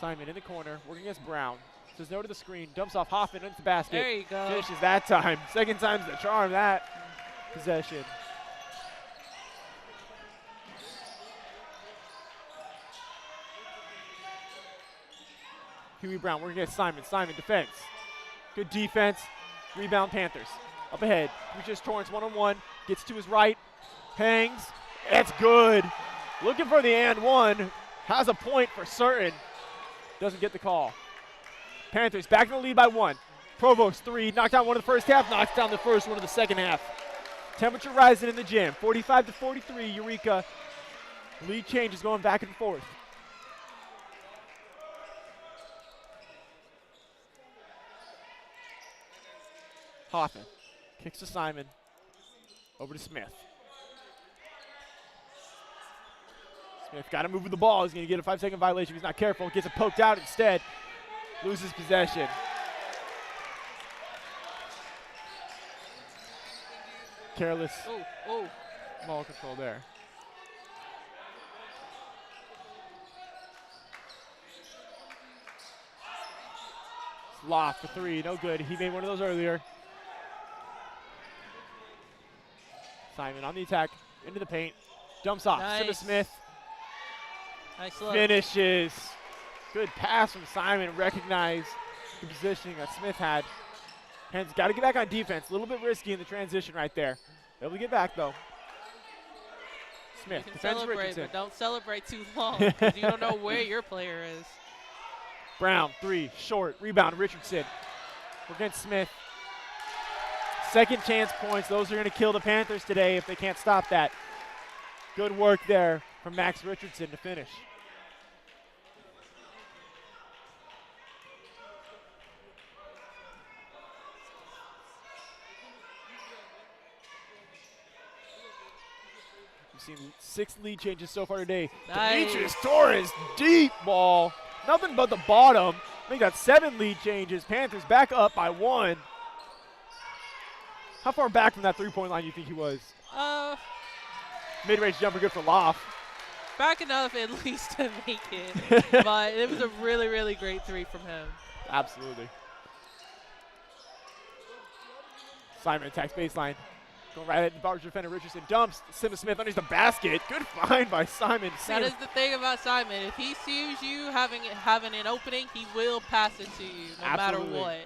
Simon in the corner, working against Brown. Says no to the screen, dumps off Hoffman into the basket. There you go. Finishes that time. Second time's the charm, that possession. Huey Brown working against Simon. Simon defense. Good defense. Rebound Panthers. Up ahead. Reaches Torrance one-on-one. Gets to his right. Hangs. It's good. Looking for the and one. Has a point for certain. Doesn't get the call. Panthers back in the lead by 1. Provost 3. Knocked down one of the first half. Knocks down the first one of the second half. Temperature rising in the gym. 45-43. Eureka. Lead changes going back and forth. Hoffman kicks to Simon. Over to Smith. Smith got to move with the ball. He's going to get a 5-second violation if he's not careful. Gets it poked out instead. Loses possession. Careless ball control there. Loft for 3, no good. He made one of those earlier. Simon on the attack, into the paint, dumps off. Nice. Simba Smith Nice look. finishes. Good pass from Simon. Recognize the positioning that Smith had. Hands got to get back on defense. A little bit risky in the transition right there. Able to get back though. Smith You can defends celebrate, Richardson. but don't celebrate too long because you don't know where your player is. Brown 3, short, rebound Richardson. against Smith. Second chance points. Those are going to kill the Panthers today if they can't stop that. Good work there from Max Richardson to finish. We've seen 6 lead changes so far today. Nice. Demetrius Torres, deep ball. Nothing but the bottom. I think that's 7 lead changes. Panthers back up by 1. How far back from that 3-point line do you think he was? Mid-range jumper, good for Loft. Back enough at least to make it. But it was a really, really great 3 from him. Absolutely. Simon attacks baseline. Going right at the Barge defender. Richardson dumps. Simon Smith underneath the basket. Good find by Simon. That is the thing about Simon. If he sees you having an opening, he will pass it to you no Absolutely. matter what.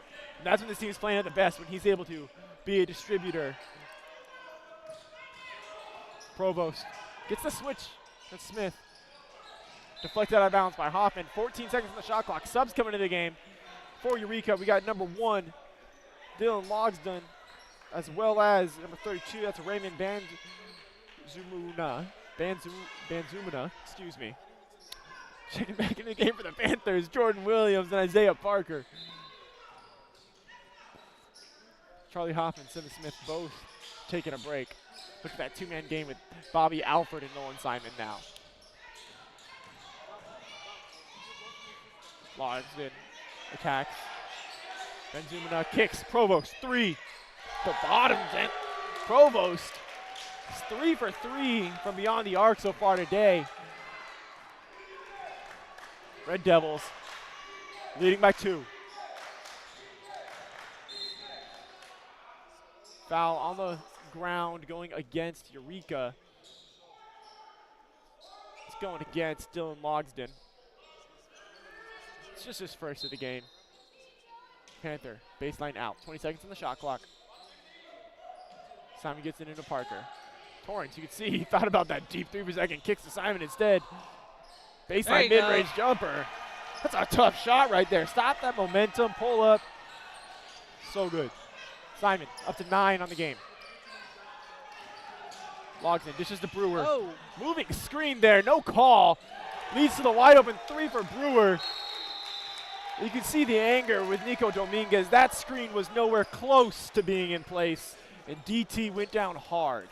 That's when this team's playing at the best, when he's able to be a distributor. Provost gets the switch. That's Smith. Deflected out of bounds by Hoffman. 14 seconds on the shot clock. Subs coming into the game. For Eureka, we got number 1, Dylan Logsdon, as well as number 32, that's Raymond Banzumana, excuse me. Checking back into the game for the Panthers, Jordan Williams and Isaiah Parker. Charlie Hoffman, Simon Smith both taking a break. Look at that 2-man game with Bobby Alford and Nolan Simon now. Logsdon attacks. Benzumana kicks. Provost, 3. The bottoms and Provost is 3 for 3 from beyond the arc so far today. Red Devils leading by 2. Foul on the ground going against Eureka. It's going against Dylan Logsdon. It's just his first of the game. Panther, baseline out. 20 seconds on the shot clock. Simon gets it into Parker. Torrance, you can see he thought about that deep 3 for a second. Kicks to Simon instead. Baseline mid-range jumper. That's a tough shot right there. Stop that momentum. Pull up. So good. Simon up to 9 on the game. Logsdon dishes to Brewer. Oh. Moving screen there. No call. Leads to the wide open 3 for Brewer. You can see the anger with Nico Dominguez. That screen was nowhere close to being in place, and DT went down hard.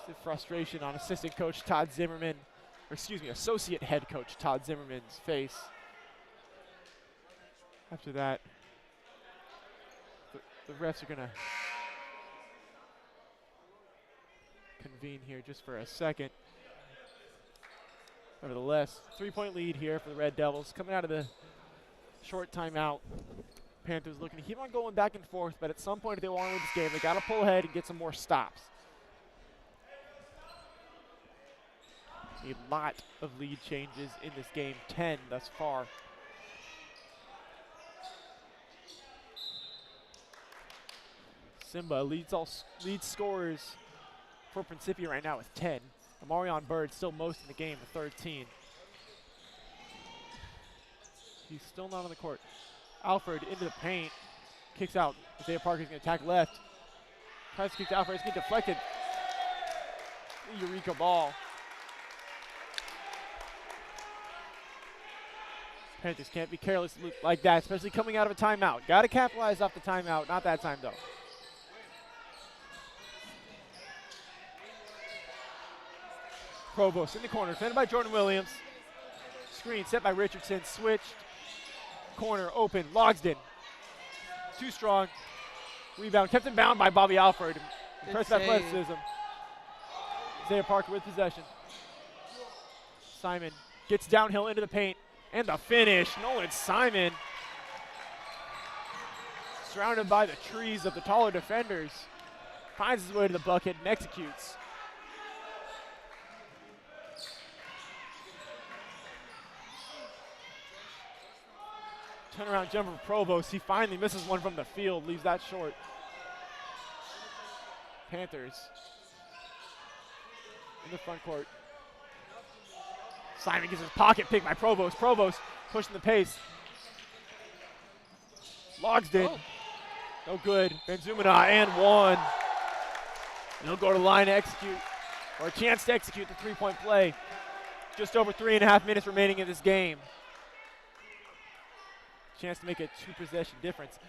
The frustration on assistant coach Todd Zimmerman, or excuse me, associate head coach Todd Zimmerman's face. After that, the refs are going to convene here just for a second. Nevertheless, 3-point lead here for the Red Devils. Coming out of the short timeout, Panthers looking to keep on going back and forth, but at some point if they want to win this game, they got to pull ahead and get some more stops. A lot of lead changes in this game, 10 thus far. Simba leads scorers for Principia right now with 10. Amarion Bird still most in the game with 13. He's still not on the court. Alfred into the paint. Kicks out. Isaiah Parker's going to attack left. Tries to kick to Alfred. It's getting deflected. Eureka ball. Panthers can't be careless like that, especially coming out of a timeout. Got to capitalize off the timeout. Not that time, though. Provost in the corner, defended by Jordan Williams. Screen set by Richardson, switched. Corner open, Logsdon. Too strong. Rebound, kept him bound by Bobby Alford. Impressive athleticism. Isaiah Parker with possession. Simon gets downhill into the paint. And the finish, Nolan Simon. Surrounded by the trees of the taller defenders. Finds his way to the bucket and executes. Turnaround jumper for Provost. He finally misses one from the field, leaves that short. Panthers in the front court. Simon gets his pocket picked by Provost. Provost pushing the pace. Logsdon, no good. Benzumina and one. And he'll go to the line to execute, or a chance to execute the three-point play. Just over 3.5 minutes remaining in this game. Chance to make a two-possession difference.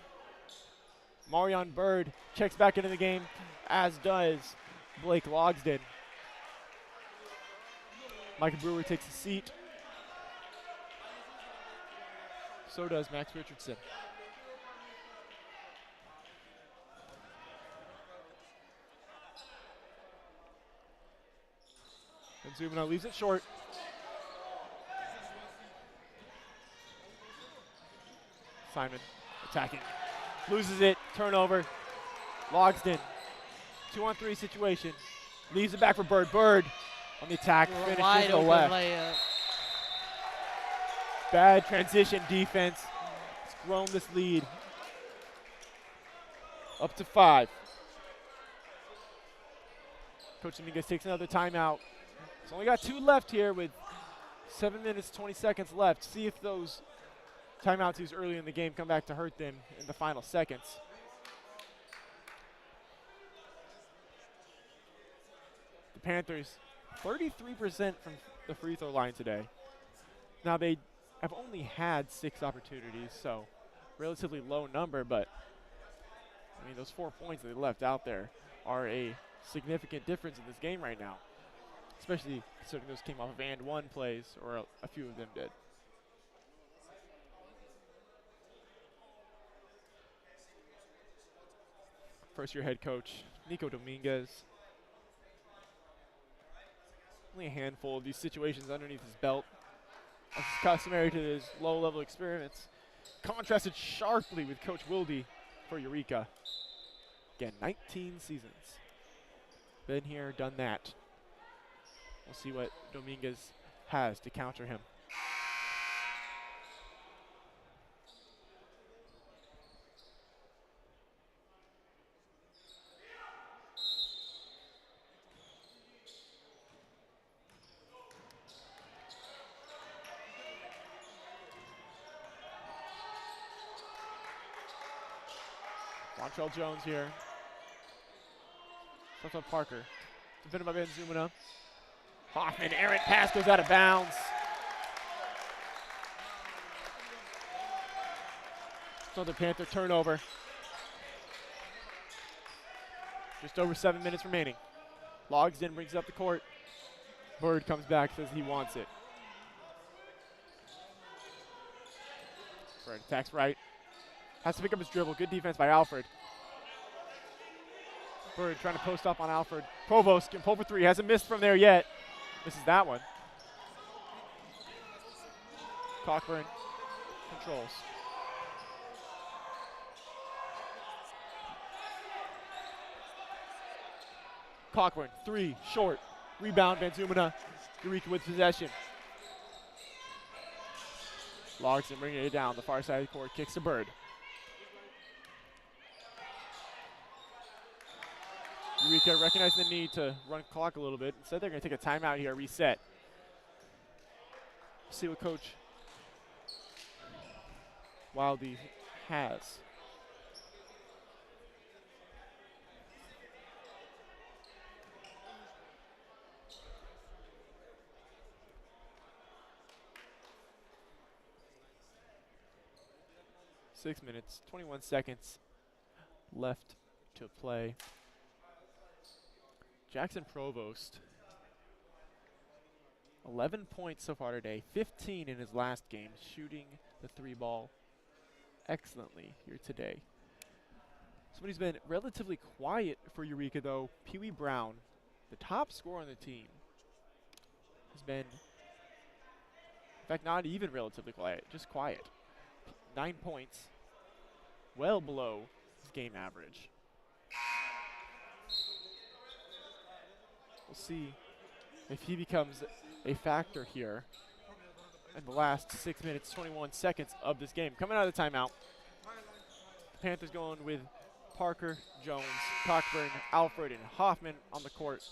Marion Bird checks back into the game, as does Blake Logsdon. Micah Brewer takes a seat. So does Max Richardson. And Zubino leaves it short. Simon attacking. Loses it. Turnover. Logsdon. 2-on-3 situation. Leaves it back for Bird. Bird on the attack. Finishes to the left. Layup. Bad transition defense. It's grown this lead up to 5. Coach Dominguez takes another timeout. He's only got 2 left here with 7 minutes, 20 seconds left. See if those timeouts used early in the game come back to hurt them in the final seconds. The Panthers, 33% from the free throw line today. Now they have only had 6 opportunities, so relatively low number, but I mean those 4 points that they left out there are a significant difference in this game right now, especially considering those came off of and one plays, or a few of them did. First-year head coach Nico Dominguez. Only a handful of these situations underneath his belt, as is customary to his low-level experiments. Contrasted sharply with Coach Wilde for Eureka. Again, 19 seasons. Been here, done that. We'll see what Dominguez has to counter him. Montrell Jones here. Starts on Parker. Defended by Benzumina. Hoffman, errant pass goes out of bounds. Another Panther turnover. Just over 7 minutes remaining. Logsdon brings it up the court. Bird comes back, says he wants it. Bird attacks right. Has to pick up his dribble. Good defense by Alfred. Bird trying to post up on Alfred. Provost can pull for 3. Hasn't missed from there yet. Misses that one. Cockburn controls. Cockburn, 3, short. Rebound, Benzumina. Eureka with possession. Logsdon bringing it down the far side of the court. Kicks to Bird. Eureka recognizing the need to run clock a little bit. Instead, they're going to take a timeout here, reset. See what Coach Wilde has. Six minutes, 21 seconds left to play. Jackson Provost, 11 points so far today, 15 in his last game, shooting the 3 ball excellently here today. Somebody's been relatively quiet for Eureka though, Pee Wee Brown, the top scorer on the team, has been, in fact, not even relatively quiet, just quiet. 9 points, well below his game average. We'll see if he becomes a factor here in the last 6 minutes, 21 seconds of this game. Coming out of the timeout, the Panthers going with Parker, Jones, Cockburn, Alfred, and Hoffman on the court.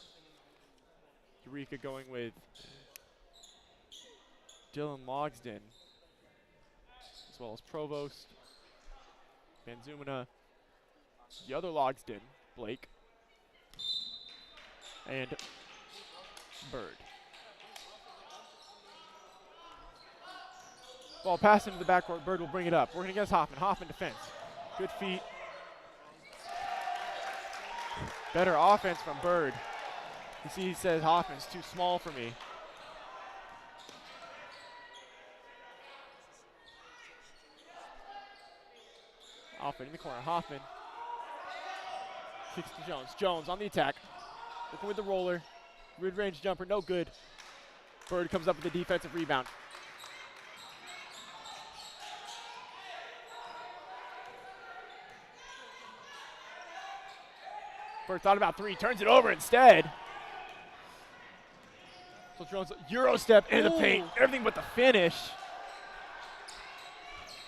Eureka going with Dylan Logsden, as well as Provost, Banzumina, the other Logsden, Blake, and Bird. Ball passed into the backcourt. Bird will bring it up. Working against Hoffman. Hoffman defense. Good feet. Better offense from Bird. You see, he says Hoffman's too small for me. Alfred in the corner. Hoffman kicks to Jones. Jones on the attack. Looking with the roller. Mid-range jumper, no good. Bird comes up with the defensive rebound. Bird thought about three, turns it over instead. So Jones, Euro step into the paint, everything but the finish.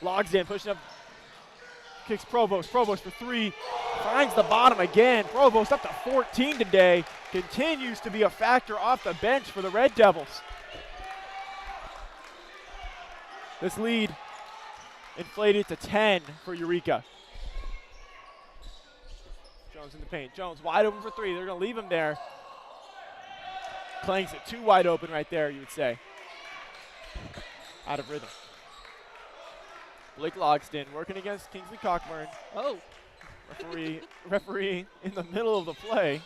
Logsden pushing up, kicks Provost. Provost for three, finds the bottom again. Provost up to 14 today, continues to be a factor off the bench for the Red Devils. This lead inflated to 10 for Eureka. Jones in the paint. Jones wide open for three. They're going to leave him there. Clanks it too wide open right there, you would say. Out of rhythm. Blake Logsden working against Kingsley Cockburn. Oh. Referee in the middle of the play.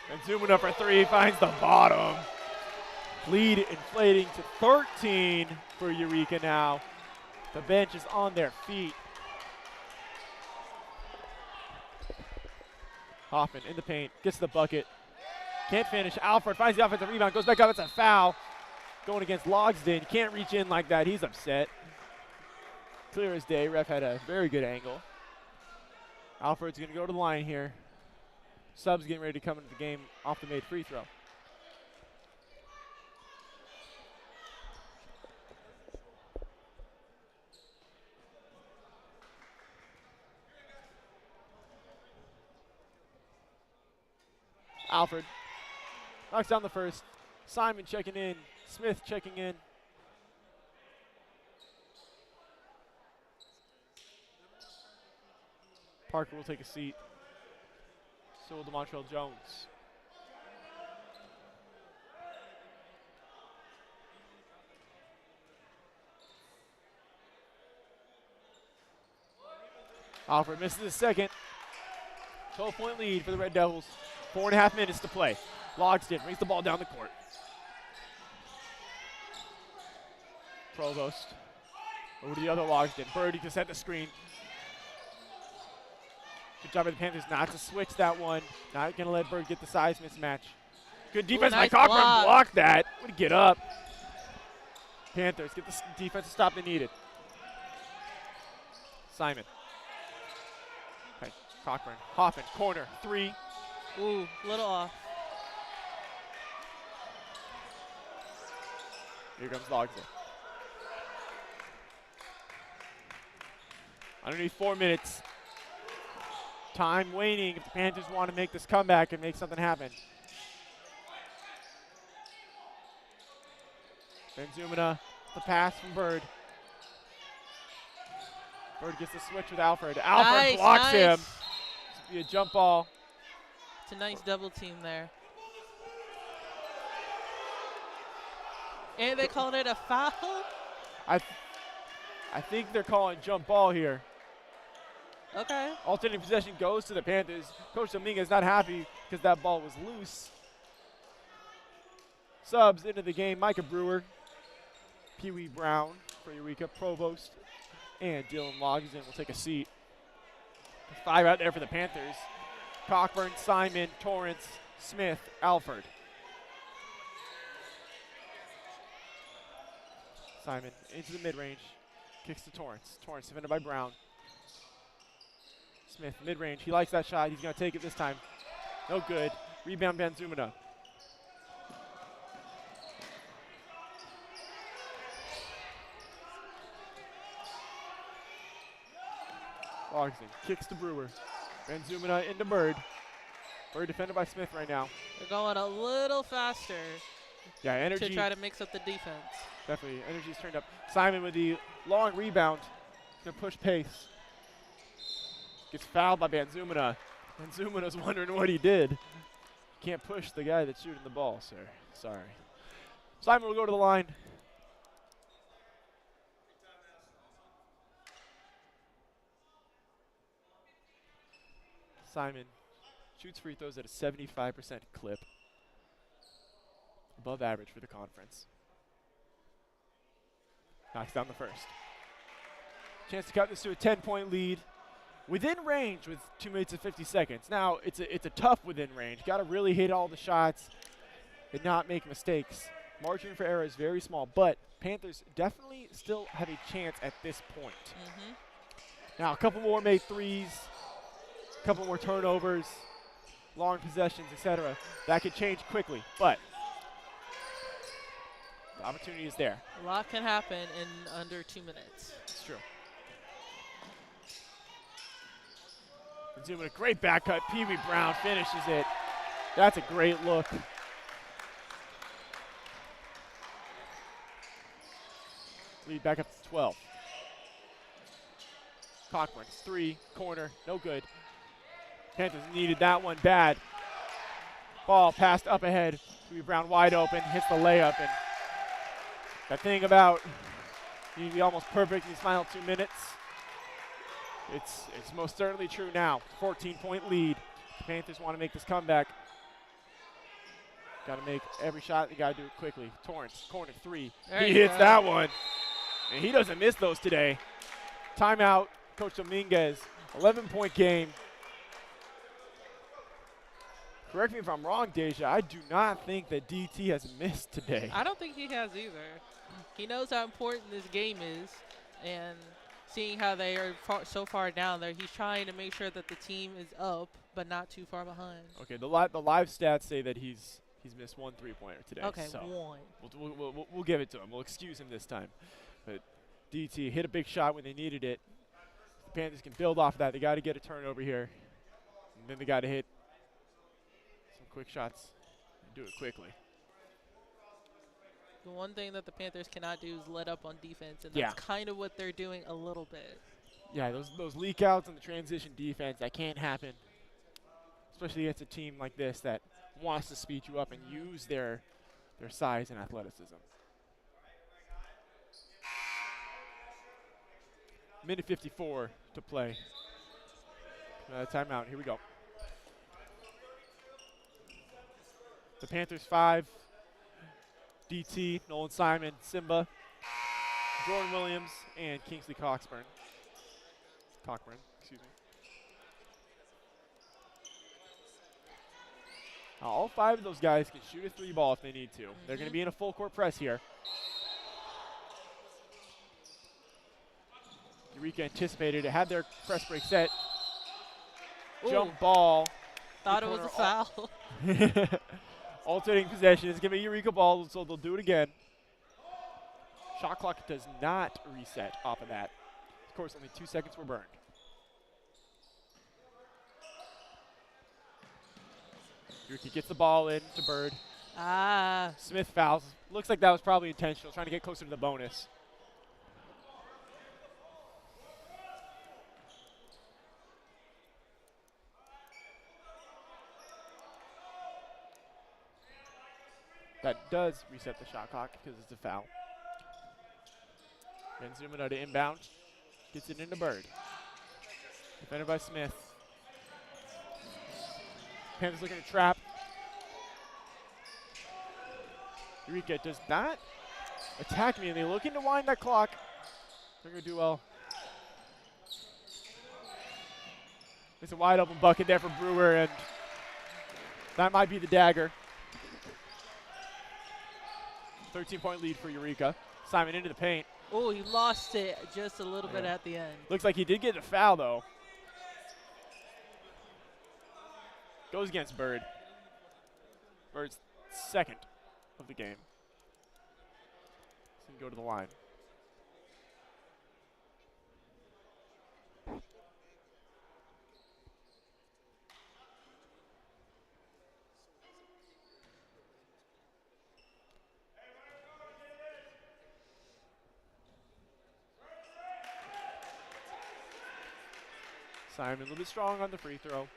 And zooming up for three, finds the bottom. Lead inflating to 13 for Eureka now. The bench is on their feet. Hoffman in the paint, gets the bucket. Can't finish. Alfred finds the offensive rebound, goes back up. It's a foul. Going against Logsden. You can't reach in like that. He's upset. Clear as day. Ref had a very good angle. Alfred's going to go to the line here. Subs getting ready to come into the game off the made free throw. Alfred knocks down the first. Simon checking in. Smith checking in. Parker will take a seat. So will DeMontrell Jones. Alfred misses the second. 12-point lead for the Red Devils. 4.5 minutes to play. Logsden brings the ball down the court. Provost over to the other Logsden. Birdie to set the screen. Good job by the Panthers not to switch that one. Not going to let Bird get the size mismatch. Good defense by Cochran. Blocked that. Way to get up. Panthers get the defensive stop they needed. Simon. Okay, Cochran. Hoffman, corner, three. Ooh, little off. Here comes Logsden. Underneath 4 minutes. Time waning if the Panthers want to make this comeback and make something happen. Banzumina, the pass from Bird. Bird gets the switch with Alfred. Alfred blocks him. This will be a jump ball. It's a nice double team there. And they called it a foul? I think they're calling jump ball here. Okay. Alternating possession goes to the Panthers. Coach Dominguez is not happy because that ball was loose. Subs into the game, Micah Brewer, Pee Wee Brown for Eureka, Provost, and Dylan Logsden will take a seat. 5 out there for the Panthers. Cockburn, Simon, Torrance, Smith, Alford. Simon into the mid-range, kicks to Torrance. Torrance defended by Brown. Smith, mid-range, he likes that shot. He's going to take it this time. No good. Rebound, Banzumina. Logsden kicks to Brewer. Banzumina into Bird. Bird defended by Smith right now. They're going a little faster Yeah, energy. to try to mix up the defense. Definitely, energy's turned up. Simon with the long rebound. Gonna push pace. Gets fouled by Banzumina. Banzumina's wondering what he did. Can't push the guy that's shooting the ball, sir. Sorry. Simon will go to the line. Simon shoots free throws at a 75% clip. Above average for the conference. Knocks down the first. Chance to cut this to a 10-point lead. Within range with 2 minutes and 50 seconds. Now, it's a tough within range. Got to really hit all the shots and not make mistakes. Margin for error is very small, but Panthers definitely still have a chance at this point. Now, a couple more made threes, a couple more turnovers, long possessions, etc. That could change quickly, but the opportunity is there. A lot can happen in under 2 minutes. It's true. Doing a great back cut. Pee Wee Brown finishes it. That's a great look. Lead back up to 12. Cochran, 3, corner, no good. Panthers needed that one bad. Ball passed up ahead. Pee Wee Brown wide open, hits the layup, and that thing about you need to be almost perfect in these final 2 minutes. It's most certainly true now. 14-point lead. The Panthers want to make this comeback. Got to make every shot. They got to do it quickly. Torrance, corner 3. He hits that one. And he doesn't miss those today. Timeout, Coach Dominguez. 11-point game. Correct me if I'm wrong, Deja. I do not think that DT has missed today. I don't think he has either. He knows how important this game is, and seeing how they are so far down there, he's trying to make sure that the team is up but not too far behind. Okay, the live stats say that he's missed 1 3-pointer today. Okay, so 1. We'll give it to him. We'll excuse him this time. But DT hit a big shot when they needed it. The Panthers can build off of that. They got to get a turnover here, and then they got to hit some quick shots and do it quickly. The one thing that the Panthers cannot do is let up on defense, and that's kind of what they're doing a little bit. Yeah, those leak outs and the transition defense, that can't happen, especially against a team like this that wants to speed you up and use their size and athleticism. Minute 54 to play. Timeout. Here we go. The Panthers 5. DT, Nolan Simon, Simba, Jordan Williams, and Kingsley Cockburn. Excuse me. Now, all 5 of those guys can shoot a 3-ball if they need to. They're going to be in a full court press here. Eureka anticipated it, had their press break set. Ooh. Jump ball. Thought it was a foul. Alternating possession is going to be Eureka ball, so they'll do it again. Shot clock does not reset off of that. Of course, only 2 seconds were burned. Eureka gets the ball in to Bird. Smith fouls. Looks like that was probably intentional, trying to get closer to the bonus. That does reset the shot clock because it's a foul. Banzumina to inbound. Gets it into Bird. Defended by Smith. Panthers looking to trap. Eureka does not attack me, and they looking to wind that clock. They're going to do well. It's a wide open bucket there for Brewer, and that might be the dagger. 13-point lead for Eureka. Simon into the paint. Oh, he lost it just a little bit at the end. Looks like he did get a foul, though. Goes against Bird. Bird's second of the game. So he can go to the line. Simon a little bit strong on the free throw.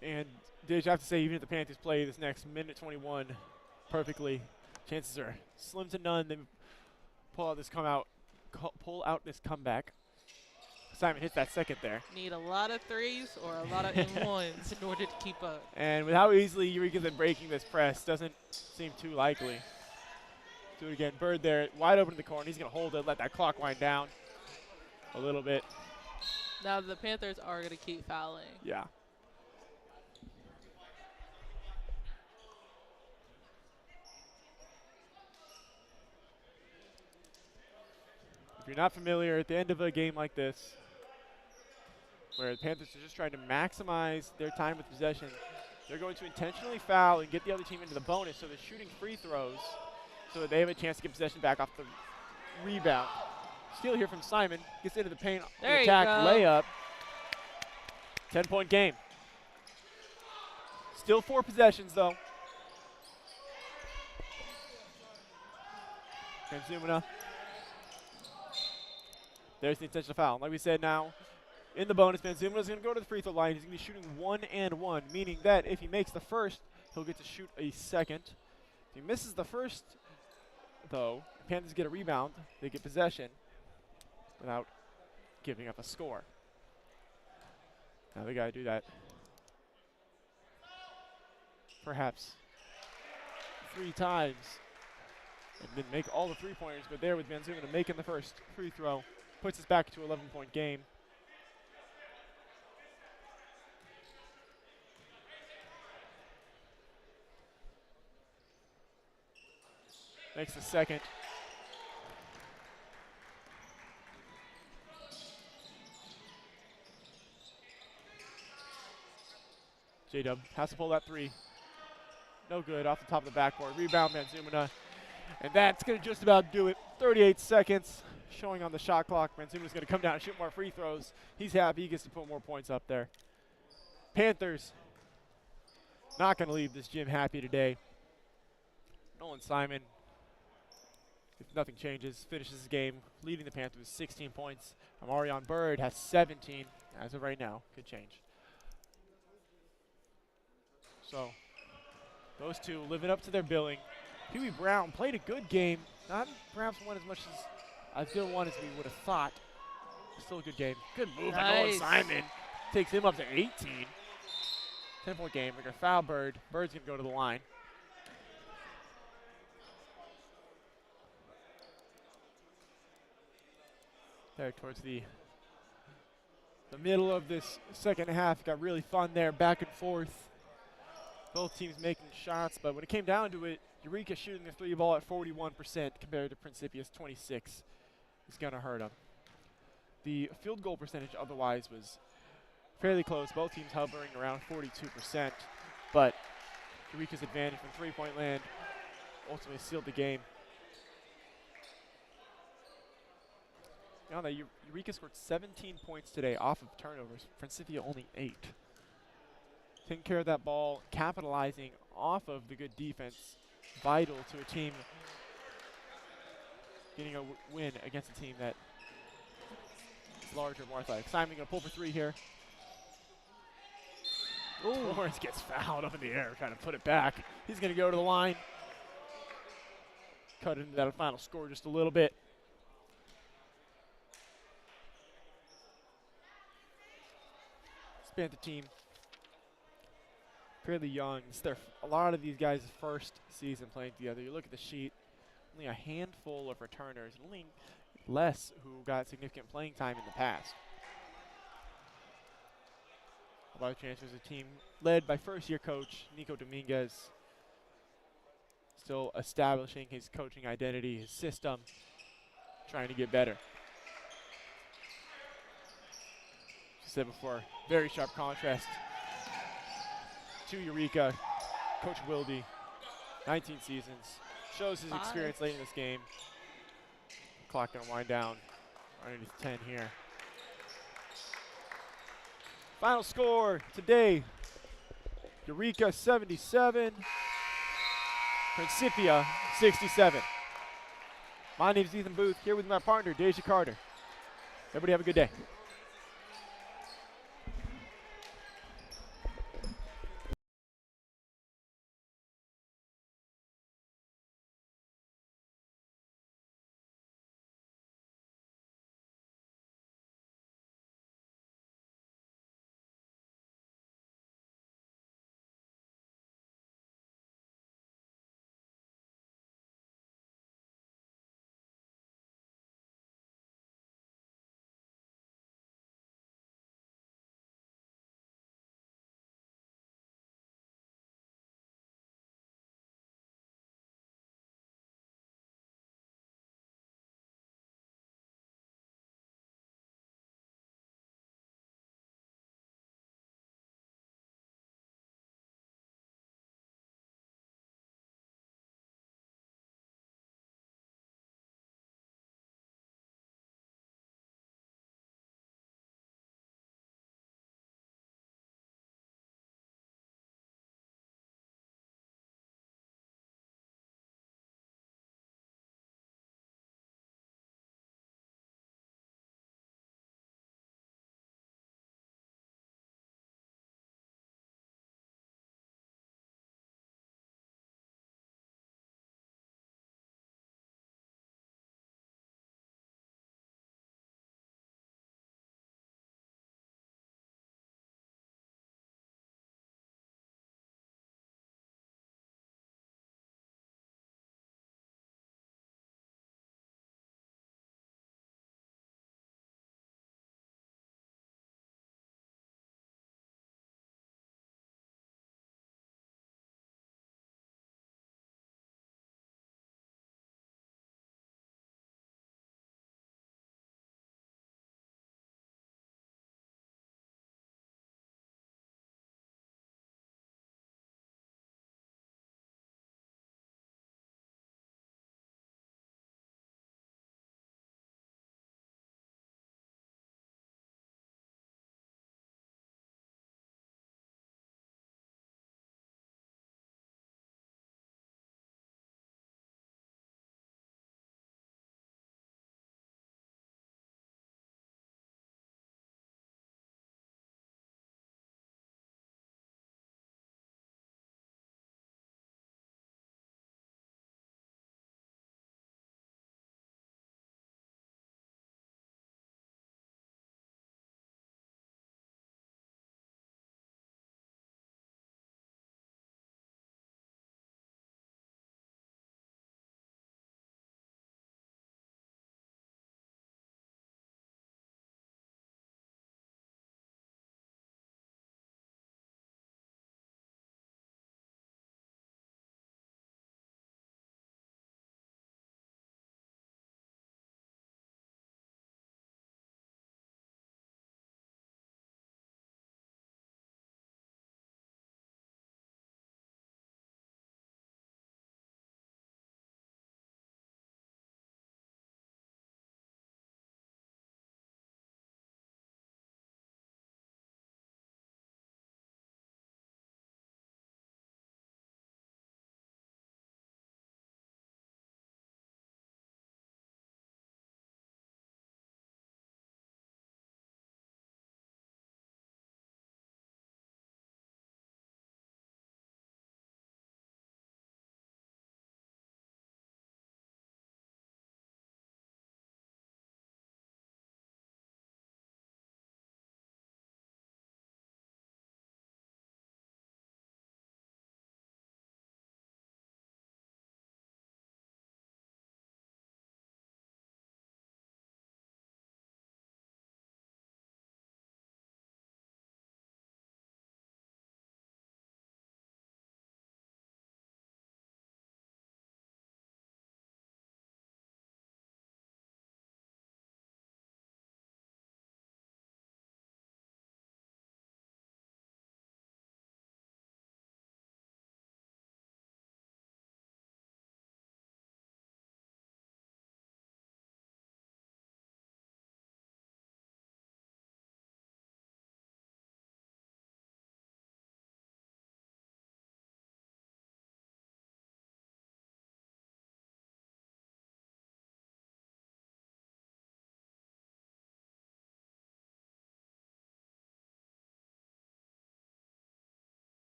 And Dej, I have to say, even if the Panthers play this next minute 21 perfectly, chances are slim to none they pull out this comeback. Simon hits that second there. Need a lot of threes or a lot of in-ones in order to keep up. And with how easily Eureka's been breaking this press, doesn't seem too likely. Do it again. Bird there, wide open in the corner. He's going to hold it, let that clock wind down a little bit. Now the Panthers are going to keep fouling. Yeah. If you're not familiar, at the end of a game like this, where the Panthers are just trying to maximize their time with possession, they're going to intentionally foul and get the other team into the bonus, so they're shooting free throws so that they have a chance to get possession back off the rebound. Steal here from Simon, gets into the paint, There you attack, go. layup. 10-point game. Still 4 possessions, though. Kanzumina. There's the intentional foul. Like we said now, in the bonus, Benzuma is going to go to the free throw line. He's going to be shooting 1 and 1, meaning that if he makes the first, he'll get to shoot a second. If he misses the first, though, the Panthers get a rebound. They get possession without giving up a score. Now they got to do that perhaps 3 times and then make all the 3-pointers, but there with Benzuma making the first free throw puts us back to 11-point game. Makes the second. J-Dub has to pull that 3. No good, off the top of the backboard. Rebound, Manzumina. And that's going to just about do it. 38 seconds showing on the shot clock. Manzumina's going to come down and shoot more free throws. He's happy. He gets to put more points up there. Panthers not going to leave this gym happy today. Nolan Simon, if nothing changes, finishes the game leading the Panthers with 16 points. Amarion Bird has 17 as of right now. Could change. So those two living up to their billing. Huey Brown played a good game. Not perhaps won as much as as we would have thought. Still a good game. Good move by Nolan Simon. Takes him up to 18. 10-point game. We're going to foul Bird. Bird's going to go to the line. There towards the middle of this second half. Got really fun there, back and forth. Both teams making shots, but when it came down to it, Eureka shooting the 3 ball at 41% compared to Principia's 26 is going to hurt them. The field goal percentage otherwise was fairly close. Both teams hovering around 42%, but Eureka's advantage from three-point land ultimately sealed the game. Now that Eureka scored 17 points today off of turnovers. Principia only 8. Taking care of that ball, capitalizing off of the good defense, vital to a team getting a win against a team that is larger, more athletic. Simon going to pull for 3 here. Lawrence gets fouled up in the air, trying to put it back. He's going to go to the line. Cut into that final score just a little bit. Panther team fairly young. It's a lot of these guys' first season playing together. You look at the sheet, only a handful of returners, and only less who got significant playing time in the past. A lot of transfers. A team led by first-year coach Nico Dominguez, still establishing his coaching identity, his system, trying to get better. Said before, very sharp contrast to Eureka. Coach Wilde, 19 seasons, shows his experience late in this game. Clock gonna wind down underneath 10 here. Final score today, Eureka 77, Principia 67. My name is Ethan Booth, here with my partner, Deja Carter. Everybody have a good day.